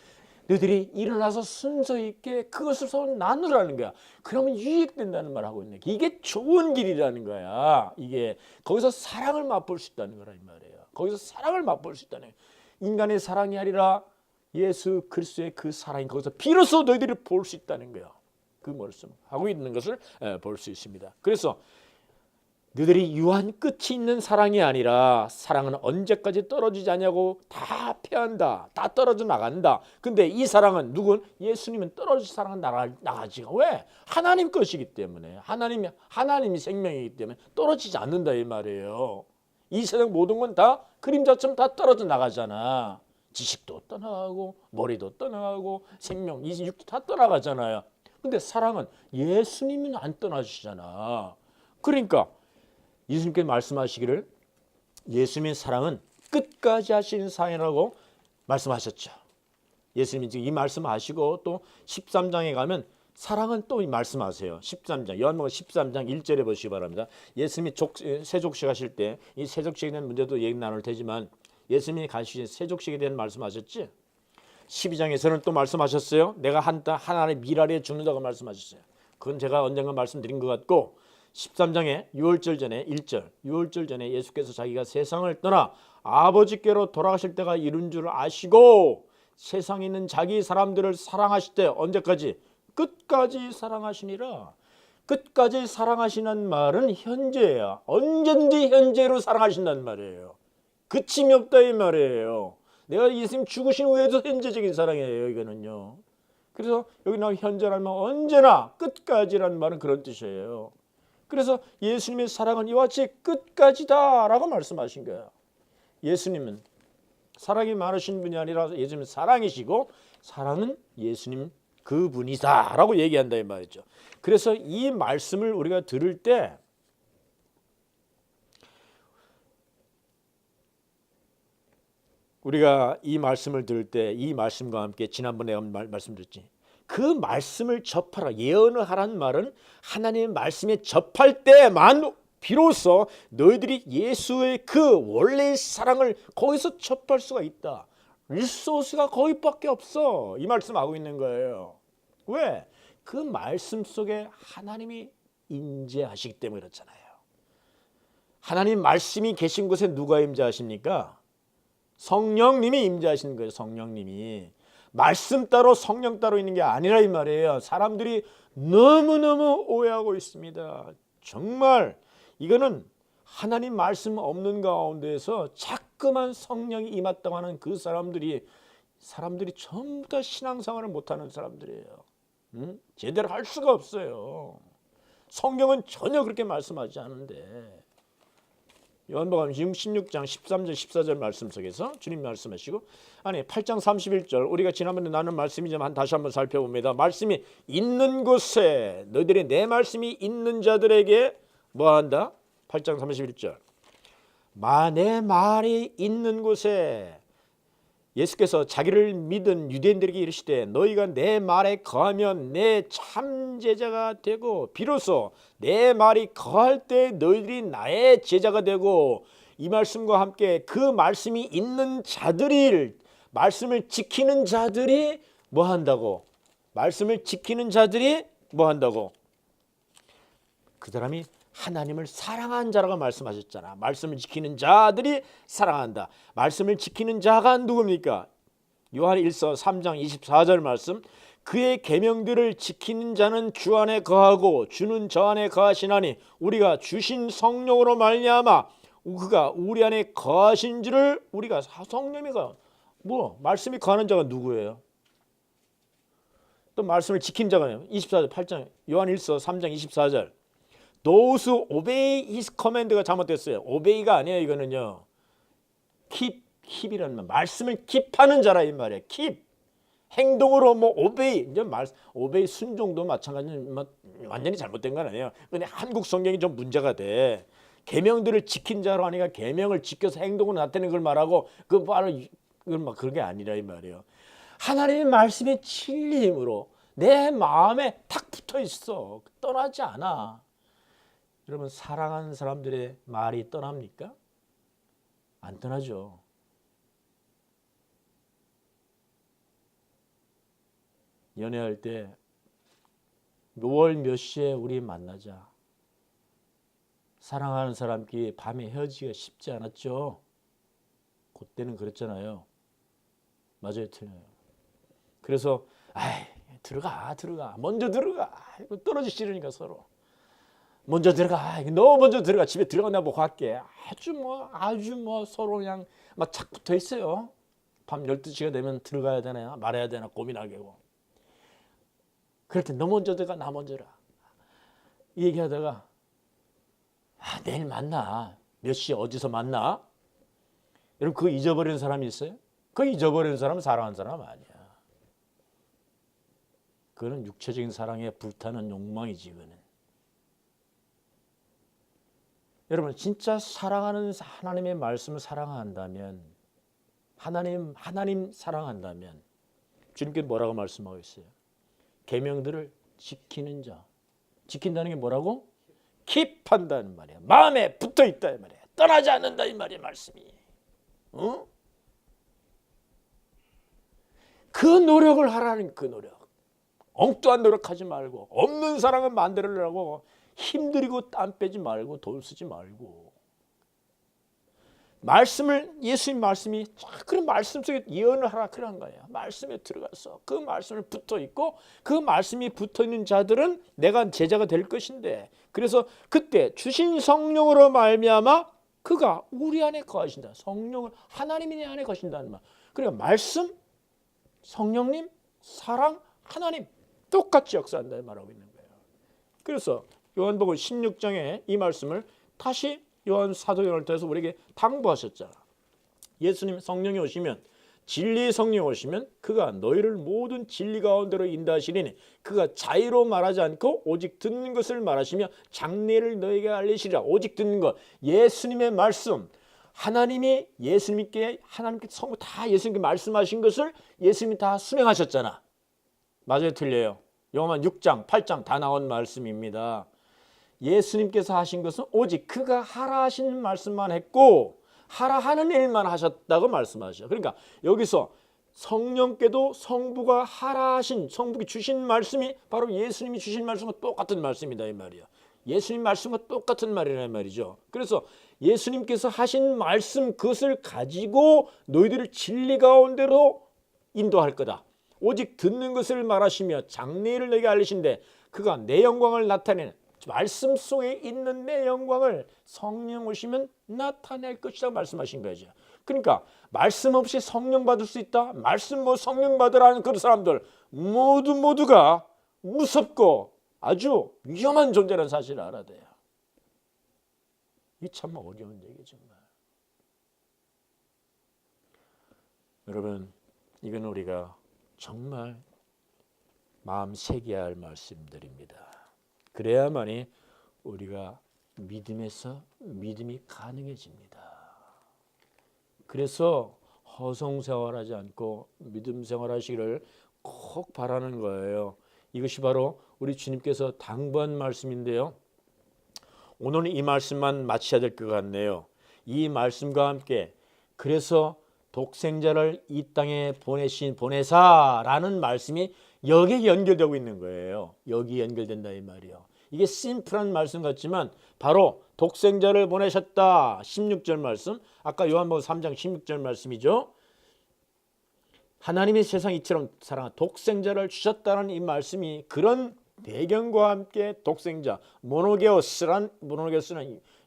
너희들이 일어나서 순서 있게 그것을 서로 나누라는 거야. 그러면 유익된다는 말 하고 있네. 이게 좋은 길이라는 거야. 이게 거기서 사랑을 맛볼 수 있다는 거라 이 말이에요. 거기서 사랑을 맛볼 수 있다는 거야. 인간의 사랑이 아니라 예수 그리스도의 그 사랑이 거기서 비로소 너희들이 볼 수 있다는 거야. 그 말씀 하고 있는 것을 볼 수 있습니다. 그래서 너희들이 유한 끝이 있는 사랑이 아니라 사랑은 언제까지 떨어지지 않냐고 다 패한다. 다 떨어져 나간다. 근데 이 사랑은 누군? 예수님은 떨어질 사랑은 나가지가 왜? 하나님 것이기 때문에 하나님이 생명이기 때문에 떨어지지 않는다 이 말이에요. 이 세상 모든 건 다 그림자처럼 다 떨어져 나가잖아. 지식도 떠나가고 머리도 떠나가고 생명, 이 육도 다 떠나가잖아요. 근데 사랑은 예수님은 안 떠나시잖아. 그러니까 예수님께서 말씀하시기를 예수님의 사랑은 끝까지 하시는 사랑이라고 말씀하셨죠. 예수님이 지금 이 말씀하시고 또 13장에 가면 사랑은 또 말씀하세요. 13장 요한복음 13장 1절에 보시기 바랍니다. 예수님이 세족식 하실 때 이 세족식에 대한 문제도 얘기 나눌 테지만 예수님이 가시신 세족식에 대한 말씀하셨지. 12장에서는 또 말씀하셨어요. 내가 하나의 미랄에 죽는다고 말씀하셨어요. 그건 제가 언젠가 말씀드린 것 같고 13장에 6월절 전에 1절 6월절 전에 예수께서 자기가 세상을 떠나 아버지께로 돌아가실 때가 이른 줄 아시고 세상에 있는 자기 사람들을 사랑하실 때 언제까지? 끝까지 사랑하시니라. 끝까지 사랑하시는 말은 현재야. 언제든지 현재로 사랑하신다는 말이에요. 그침이 없다 이 말이에요. 내가 예수님 죽으신 후에도 현재적인 사랑이에요. 이거는요. 그래서 여기 나온 현재라는 말은 언제나 끝까지라는 말은 그런 뜻이에요. 그래서 예수님의 사랑은 이와 같이 끝까지다라고 말씀하신 거예요. 예수님은 사랑이 많으신 분이 아니라 예수님은 사랑이시고 사랑은 예수님 그분이다라고 얘기한다 이 말이죠. 그래서 이 말씀을 우리가 들을 때 우리가 이 말씀을 들을 때 이 말씀과 함께 지난번에 말씀드렸지. 그 말씀을 접하라. 예언을 하라는 말은 하나님의 말씀에 접할 때만 비로소 너희들이 예수의 그 원래의 사랑을 거기서 접할 수가 있다. 리소스가 거기밖에 없어. 이 말씀하고 있는 거예요. 왜? 그 말씀 속에 하나님이 임재하시기 때문에 그렇잖아요. 하나님 말씀이 계신 곳에 누가 임재하십니까? 성령님이 임재하시는 거예요. 성령님이. 말씀 따로 성령 따로 있는 게 아니라 이 말이에요. 사람들이 너무너무 오해하고 있습니다. 정말 이거는 하나님 말씀 없는 가운데에서 자꾸만 성령이 임했다고 하는 그 사람들이 전부 다 신앙생활을 못하는 사람들이에요. 제대로 할 수가 없어요. 성경은 전혀 그렇게 말씀하지 않은데 요한복음 16장 13절 14절 말씀 속에서 주님 말씀하시고 8장 31절 우리가 지난번에 나눈 말씀이지만 다시 한번 살펴봅니다. 말씀이 있는 곳에 너희들이 내 말씀이 있는 자들에게 뭐한다? 8장 31절 내 말이 있는 곳에 예수께서 자기를 믿은 유대인들에게 이르시되 너희가 내 말에 거하면 내 참 제자가 되고 비로소 내 말이 거할 때 너희들이 나의 제자가 되고 이 말씀과 함께 그 말씀이 있는 자들이 말씀을 지키는 자들이 뭐 한다고? 말씀을 지키는 자들이 뭐 한다고? 그 사람이 하나님을 사랑한 자라고 말씀하셨잖아. 말씀을 지키는 자들이 사랑한다. 말씀을 지키는 자가 누굽니까? 요한일서 3장 24절 말씀 그의 계명들을 지키는 자는 주 안에 거하고 주는 저 안에 거하시나니 우리가 주신 성령으로 말미암아 그가 우리 안에 거하신 줄을 우리가 성령이 말씀이 거하는 자가 누구예요? 또 말씀을 지킨 자가 24절 8장 요한일서 3장 24절 Those who obey his command가 잘못됐어요. obey가 아니에요. 이거는요. keep이라는 말씀을 keep하는 자라 이 말이에요. keep. 행동으로 obey. 이제 obey 순종도 마찬가지로 완전히 잘못된 건 아니에요. 근데 한국 성경이 좀 문제가 돼. 계명들을 지킨 자로 하니까 계명을 지켜서 행동으로 나타내는 걸 말하고 그건 게 아니라 이 말이에요. 하나님의 말씀의 진리 힘으로 내 마음에 탁 붙어 있어. 떠나지 않아. 여러분, 사랑하는 사람들의 말이 떠납니까? 안 떠나죠. 연애할 때 몇 월 몇 시에 우리 만나자. 사랑하는 사람끼리 밤에 헤어지기가 쉽지 않았죠. 그때는 그랬잖아요. 맞아요, 틀려요. 그래서 들어가 먼저 들어가. 떨어지기 싫으니까 서로 먼저 들어가. 너 먼저 들어가. 집에 들어가. 내가 뭐 갈게. 아주 뭐 서로 그냥 막 착 붙어 있어요. 밤 12시가 되면 들어가야 되나 말아야 되나 고민하게 하고. 그럴 때 너 먼저 들어가. 나 먼저 들어가. 이 얘기하다가 내일 만나. 몇 시에 어디서 만나? 여러분, 그거 잊어버리는 사람이 있어요? 그거 잊어버리는 사람은 사랑하는 사람 아니야. 그거는 육체적인 사랑에 불타는 욕망이지. 그거는. 여러분, 진짜 사랑하는 하나님의 말씀을 사랑한다면, 하나님 사랑한다면 주님께 뭐라고 말씀하고 있어요? 계명들을 지키는 자. 지킨다는 게 뭐라고? 킵한다는 말이야. 마음에 붙어 있다 이 말이야. 떠나지 않는다 이 말이야, 말씀이. 그 노력을 하라는, 그 노력. 엉뚱한 노력하지 말고, 없는 사랑을 만들려고 힘들이고 땀 빼지 말고 돈 쓰지 말고, 말씀을, 예수님 말씀이 그런 말씀 속에 예언을 하라 그런 거예요. 말씀에 들어가서 그 말씀을 붙어 있고, 그 말씀이 붙어 있는 자들은 내가 제자가 될 것인데, 그래서 그때 주신 성령으로 말미암아 그가 우리 안에 거하신다. 성령을, 하나님이 내 안에 거하신다는 말. 그러니까 말씀, 성령님, 사랑, 하나님 똑같이 역사한다 말하고 있는 거예요. 그래서 요한복음 16장에 이 말씀을 다시 요한 사도행을 통해서 우리에게 당부하셨잖아. 예수님 성령이 오시면, 진리의 성령이 오시면 그가 너희를 모든 진리 가운데로 인도하시리니 그가 자의로 말하지 않고 오직 듣는 것을 말하시며 장래를 너희에게 알리시리라. 오직 듣는 것, 예수님의 말씀, 하나님이 예수님께, 하나님께 성부 다 예수님께 말씀하신 것을 예수님이 다 수행하셨잖아. 맞아요, 틀려요? 요한 6장, 8장 다 나온 말씀입니다. 예수님께서 하신 것은 오직 그가 하라 하신 말씀만 했고 하라 하는 일만 하셨다고 말씀하셔요. 그러니까 여기서 성령께도 성부가 하라 하신, 성부가 주신 말씀이 바로 예수님이 주신 말씀과 똑같은 말씀이다 이 말이야. 예수님 말씀과 똑같은 말이란 말이죠. 그래서 예수님께서 하신 말씀, 그것을 가지고 너희들을 진리 가운데로 인도할 거다. 오직 듣는 것을 말하시며 장래를 너희에게 알리신데 그가 내 영광을 나타내는, 말씀 속에 있는 내 영광을 성령 오시면 나타낼 것이라고 말씀하신 거죠. 그러니까 말씀 없이 성령 받을 수 있다? 말씀 뭐 성령 받으라는 그런 사람들 모두가 무섭고 아주 위험한 존재라는 사실을 알아야 돼요. 이 참 어려운 얘기 정말. 여러분, 이건 우리가 정말 마음 새겨야 할 말씀들입니다. 그래야만이 우리가 믿음이 가능해집니다. 그래서 허송 생활하지 않고 믿음 생활하시기를 꼭 바라는 거예요. 이것이 바로 우리 주님께서 당부한 말씀인데요. 오늘은 이 말씀만 마쳐야 될 것 같네요. 이 말씀과 함께 그래서 독생자를 이 땅에 보내사라는 말씀이 여기에 연결되고 있는 거예요. 여기 연결된다 이 말이에요. 이게 심플한 말씀 같지만 바로 독생자를 보내셨다. 16절 말씀. 아까 요한복음 3장 16절 말씀이죠. 하나님이 세상 이처럼 사랑한 독생자를 주셨다는 이 말씀이 그런 배경과 함께 독생자, 모노게오스는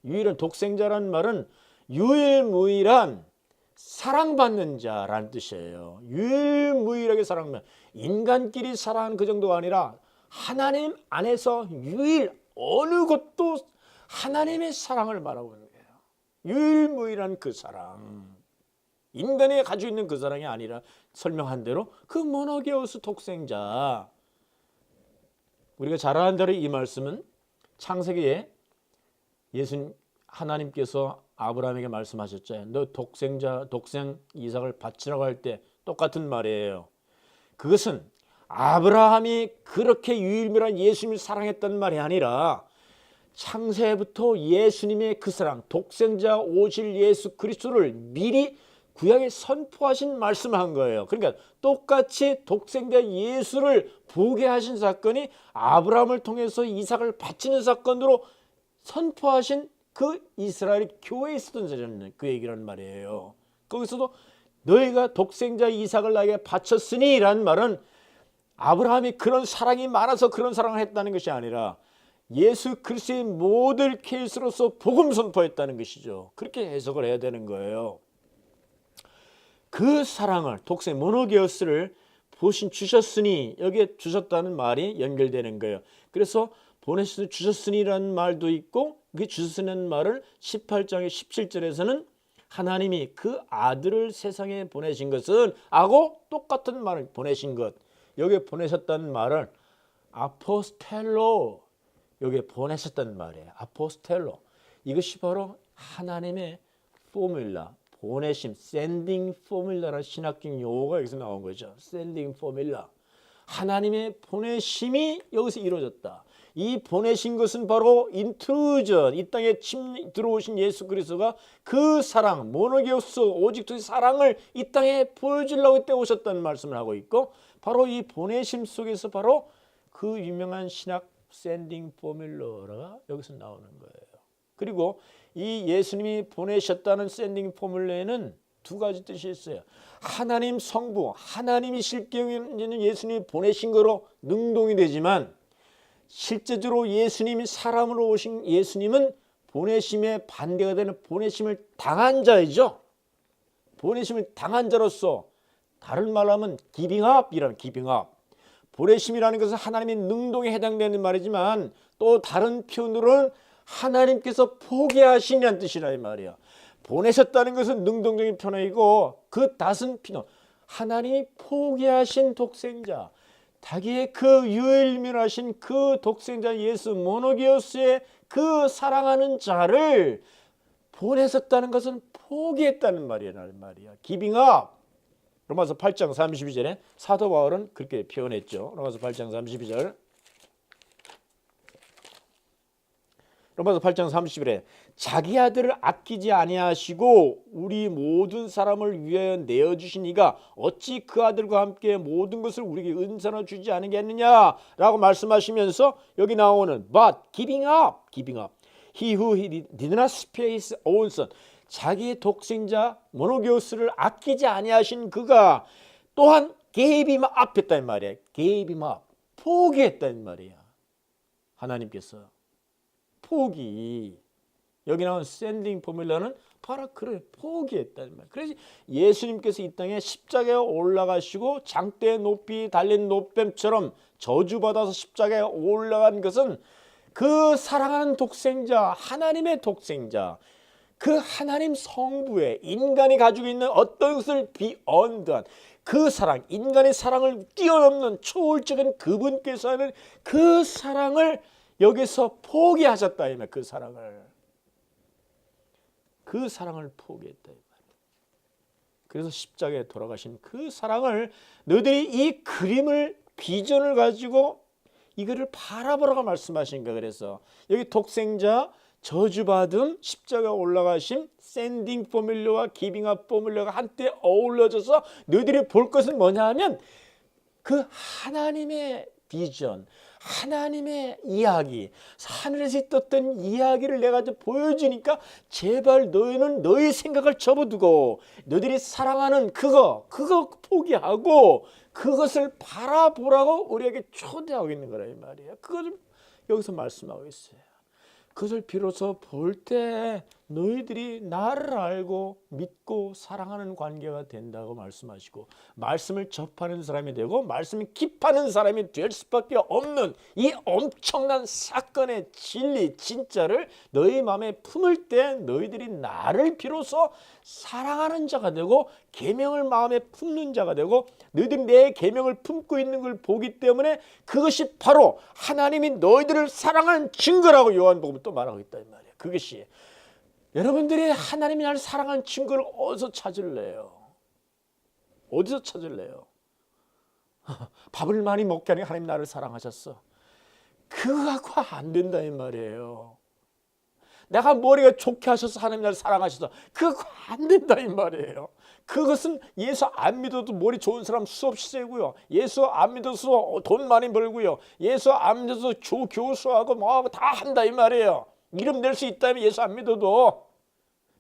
유일한 독생자라는 말은 유일무이한 사랑받는 자라는 뜻이에요. 유일무이하게 사랑받는, 인간끼리 사랑하는 그 정도가 아니라 하나님 안에서 유일, 어느 것도 하나님의 사랑을 말하고 있는 거예요. 유일무이한 그 사랑, 인간이 가지고 있는 그 사랑이 아니라 설명한 대로 그 모노게오스 독생자. 우리가 잘 아는 대로 이 말씀은 창세기에 예수님 하나님께서 아브라함에게 말씀하셨죠. 너 독생 이삭을 바치라고 할 때 똑같은 말이에요. 그것은 아브라함이 그렇게 유일무이한 예수님을 사랑했던 말이 아니라 창세부터 예수님의 그 사랑, 독생자 오실 예수 그리스도를 미리 구약에 선포하신 말씀한 거예요. 그러니까 똑같이 독생자 예수를 보게 하신 사건이 아브라함을 통해서 이삭을 바치는 사건으로 선포하신 그 이스라엘 교회에 있었던 자리는 그 얘기라는 말이에요. 거기서도 너희가 독생자 이삭을 나에게 바쳤으니 라는 말은 아브라함이 그런 사랑이 많아서 그런 사랑을 했다는 것이 아니라 예수 그리스도의 모델 케이스로서 복음 선포했다는 것이죠. 그렇게 해석을 해야 되는 거예요. 그 사랑을 독생 모노게오스를 보신 주셨으니 여기에 주셨다는 말이 연결되는 거예요. 그래서 보내셔서 주셨으니라는 말도 있고 그 주셨으니라는 말을 18장의 17절에서는 하나님이 그 아들을 세상에 보내신 것은 하고 똑같은 말을 보내신 것, 여기에 보내셨다는 말을 아포스텔로, 여기에 보내셨다는 말이에요. 아포스텔로. 이것이 바로 하나님의 포뮬라, 보내심, 샌딩 포뮬라라는 신학적 용어가 여기서 나온 거죠. 샌딩 포뮬라. 하나님의 보내심이 여기서 이루어졌다. 이 보내신 것은 바로 인트루전, 이 땅에 들어오신 예수 그리스도가 그 사랑, 모노게오스, 오직 그 사랑을 이 땅에 보여주려고 이때 오셨다는 말씀을 하고 있고, 바로 이 보내심 속에서 바로 그 유명한 신학 샌딩 포뮬러가 여기서 나오는 거예요. 그리고 이 예수님이 보내셨다는 샌딩 포뮬러에는 두 가지 뜻이 있어요. 하나님 성부, 하나님이 실제는 예수님이 보내신 거로 능동이 되지만 실제적으로 예수님이 사람으로 오신 예수님은 보내심에 반대가 되는 보내심을 당한 자이죠. 보내심을 당한 자로서 다른 말로 하면 기빙업이라는 기빙업. 보내심이라는 것은 하나님의 능동에 해당되는 말이지만 또 다른 표현으로는 하나님께서 포기하시냐는 뜻이라 이 말이야. 보내셨다는 것은 능동적인 표현이고 그 닷은 피노. 하나님이 포기하신 독생자, 자기의 그 유일무이하신 그 독생자 예수 모노게오스의 그 사랑하는 자를 보내셨다는 것은 포기했다는 말이야. 기빙업. 로마서 8장 32절에 사도 바울은 그렇게 표현했죠. 로마서 8장 32절. 로마서 8장 30절에 자기 아들을 아끼지 아니하시고 우리 모든 사람을 위하여 내어주신 이가 어찌 그 아들과 함께 모든 것을 우리에게 은사로 주지 않겠느냐라고 말씀하시면서 여기 나오는 but giving up he who did not spare his own son, 자기의 독생자 모노게오스를 아끼지 아니하신 그가 또한 gave him up 했다는 말이야. gave him up, 포기했다는 말이야. 하나님께서 포기. 여기 나온 샌딩 포뮬러는 바로 그래, 포기했다는 말. 그래서 예수님께서 이 땅에 십자가에 올라가시고 장대에 높이 달린 노뱀처럼 저주받아서 십자가에 올라간 것은 그 사랑하는 독생자, 하나님의 독생자, 그 하나님 성부의 인간이 가지고 있는 어떤 것을 비언드한 그 사랑, 인간의 사랑을 뛰어넘는 초월적인 그분께서 하는 그 사랑을 여기서 포기하셨다 이 말. 그 사랑을 포기했다 이 말. 그래서 십자가에 돌아가신 그 사랑을 너희들이 이 그림을 비전을 가지고 이거를 바라보라고 말씀하신 거야. 그래서 여기 독생자 저주받음 십자가 올라가심 샌딩 포뮬러와 기빙업 포뮬러가 한때 어우러져서 너희들이 볼 것은 뭐냐 하면 그 하나님의 비전, 하나님의 이야기, 하늘에서 있었던 이야기를 내가 보여주니까 제발 너희는 너희 생각을 접어두고 너희들이 사랑하는 그거 포기하고 그것을 바라보라고 우리에게 초대하고 있는 거라 이 말이에요. 그것을 여기서 말씀하고 있어요. 그것을 비로소 볼 때 너희들이 나를 알고 믿고 사랑하는 관계가 된다고 말씀하시고 말씀을 접하는 사람이 되고 말씀을 깁하는 사람이 될 수밖에 없는 이 엄청난 사건의 진리 진짜를 너희 마음에 품을 때 너희들이 나를 비로소 사랑하는 자가 되고 계명을 마음에 품는 자가 되고 너희들이 내 계명을 품고 있는 걸 보기 때문에 그것이 바로 하나님이 너희들을 사랑하는 증거라고 요한복음은 또 말하고 있다 이 말이에요. 그것이 여러분들이 하나님이 나를 사랑하는 증거를 어디서 찾을래요? 어디서 찾을래요? 밥을 많이 먹게 하니 하나님 나를 사랑하셨어. 그거 갖고 안 된다 이 말이에요. 내가 머리가 좋게 하셔서 하나님 나를 사랑하셔서 그거 안 된다 이 말이에요. 그것은 예수 안 믿어도 머리 좋은 사람 수없이 세고요. 예수 안 믿어서 돈 많이 벌고요. 예수 안 믿어서 교수하고 뭐하고 다 한다 이 말이에요. 이름 낼 수 있다면 예수 안 믿어도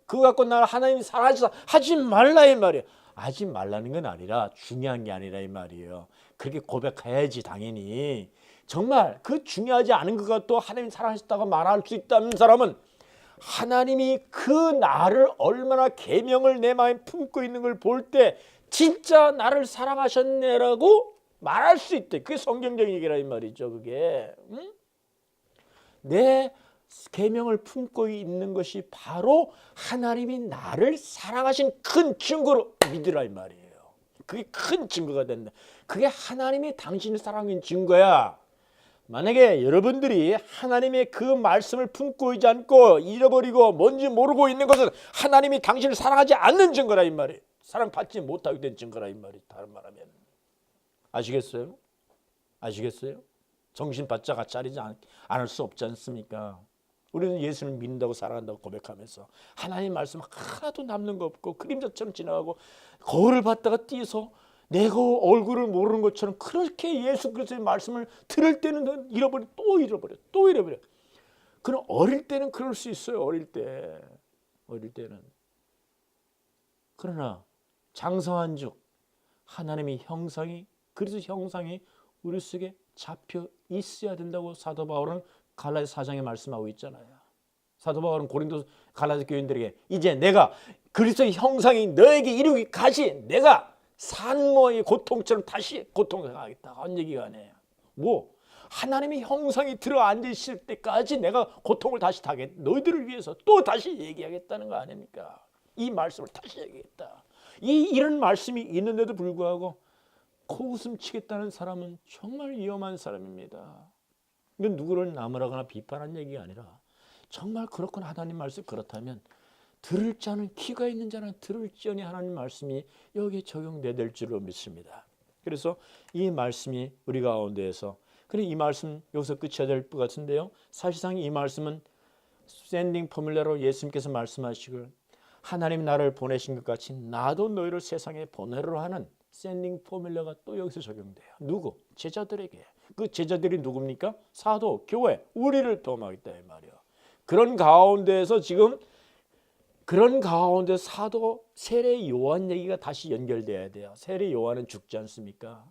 그거 갖고 나를 하나님이 사랑하셔서 하지 말라 이 말이에요. 하지 말라는 건 아니라 중요한 게 아니라 이 말이에요. 그렇게 고백해야지 당연히. 정말 그 중요하지 않은 것 같도 하나님 사랑하셨다고 말할 수 있다는 사람은 하나님이 그 나를 얼마나 계명을 내 마음에 품고 있는 걸 볼 때 진짜 나를 사랑하셨네라고 말할 수 있대. 그게 성경적인 얘기라 이 말이죠. 그게 내 계명을 품고 있는 것이 바로 하나님이 나를 사랑하신 큰 증거로 믿으라 이 말이에요. 그게 큰 증거가 된다. 그게 하나님이 당신을 사랑하는 증거야. 만약에 여러분들이 하나님의 그 말씀을 품고 있지 않고 잃어버리고 뭔지 모르고 있는 것은 하나님이 당신을 사랑하지 않는 증거라 이 말이에요. 사랑받지 못하게 된 증거라 이 말이에요. 다른 말하면 아시겠어요? 아시겠어요? 정신 바짝 차리지 않을 수 없지 않습니까? 우리는 예수를 믿는다고 살아간다고 고백하면서 하나님 말씀 하나도 남는 거 없고 그림자처럼 지나가고 거울을 봤다가 뛰어서 내가 얼굴을 모르는 것처럼 그렇게 예수 그리스도의 말씀을 들을 때는 잃어버려 또 잃어버려 또 잃어버려. 그럼 어릴 때는 그럴 수 있어요. 어릴 때는. 그러나 장성한 즉 하나님의 형상이 그리스도 형상이 우리 속에 잡혀 있어야 된다고 사도 바울은 갈라디아 4장에 말씀하고 있잖아요. 사도 바울은 고린도 갈라디아 교인들에게 이제 내가 그리스도의 형상이 너에게 이루기까지 내가 산모의 고통처럼 다시 고통을 당하겠다 한 얘기가 아니에요. 뭐 하나님의 형상이 들어앉아 있을 때까지 내가 고통을 다시 당하겠다. 너희들을 위해서 또 다시 얘기하겠다는 거 아닙니까? 이 말씀을 다시 얘기했다. 이런 말씀이 있는데도 불구하고 코웃음 치겠다는 사람은 정말 위험한 사람입니다. 이건 누구를 나무라거나 비판한 얘기가 아니라 정말 그렇거나 하나님 말씀 그렇다면 들을 자는 귀가 있는 자는 들을지어니 하나님 말씀이 여기에 적용될 줄로 믿습니다. 그래서 이 말씀이 우리 가운데에서 그래 이 말씀 여기서 끝이야 될 것 같은데요. 사실상 이 말씀은 샌딩 포뮬러로 예수님께서 말씀하시길 하나님 나를 보내신 것 같이 나도 너희를 세상에 보내려 하는 샌딩 포뮬러가 또 여기서 적용돼요. 누구? 제자들에게. 그 제자들이 누굽니까? 사도, 교회, 우리를 도움하겠다 이 말이에요. 그런 가운데에서 지금 그런 가운데 사도 세례 요한 얘기가 다시 연결돼야 돼요. 세례 요한은 죽지 않습니까?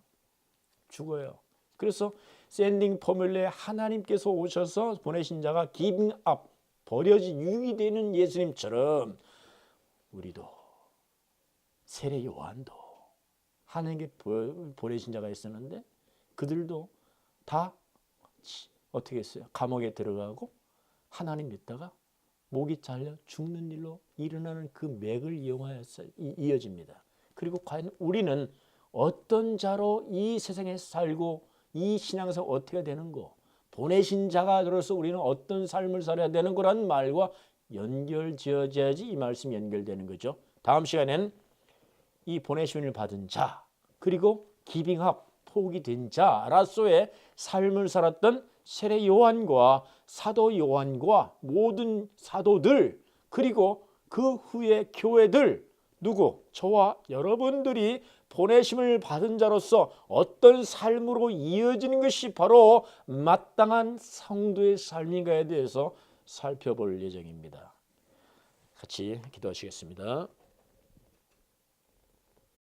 죽어요. 그래서 샌딩 포뮬러에 하나님께서 오셔서 보내신 자가 giving up, 버려지 유기되는 예수님처럼 우리도 세례 요한도 하나님께 보내신 자가 있었는데 그들도 다 어떻게 했어요? 감옥에 들어가고 하나님 믿다가 목이 잘려 죽는 일로 일어나는 그 맥을 이용하여서 이어집니다. 그리고 과연 우리는 어떤 자로 이 세상에 살고 이 신앙생활 어떻게 되는고 보내신 자가 들어서 우리는 어떤 삶을 살아야 되는 거라는 말과 연결지어져야지 이 말씀이 연결되는 거죠. 다음 시간에는 이 보내심을 받은 자 그리고 기빙합 포기 된 자라서의 삶을 살았던 세례 요한과 사도 요한과 모든 사도들 그리고 그 후에 교회들 누구? 저와 여러분들이 보내심을 받은 자로서 어떤 삶으로 이어지는 것이 바로 마땅한 성도의 삶인가에 대해서 살펴볼 예정입니다. 같이 기도하시겠습니다.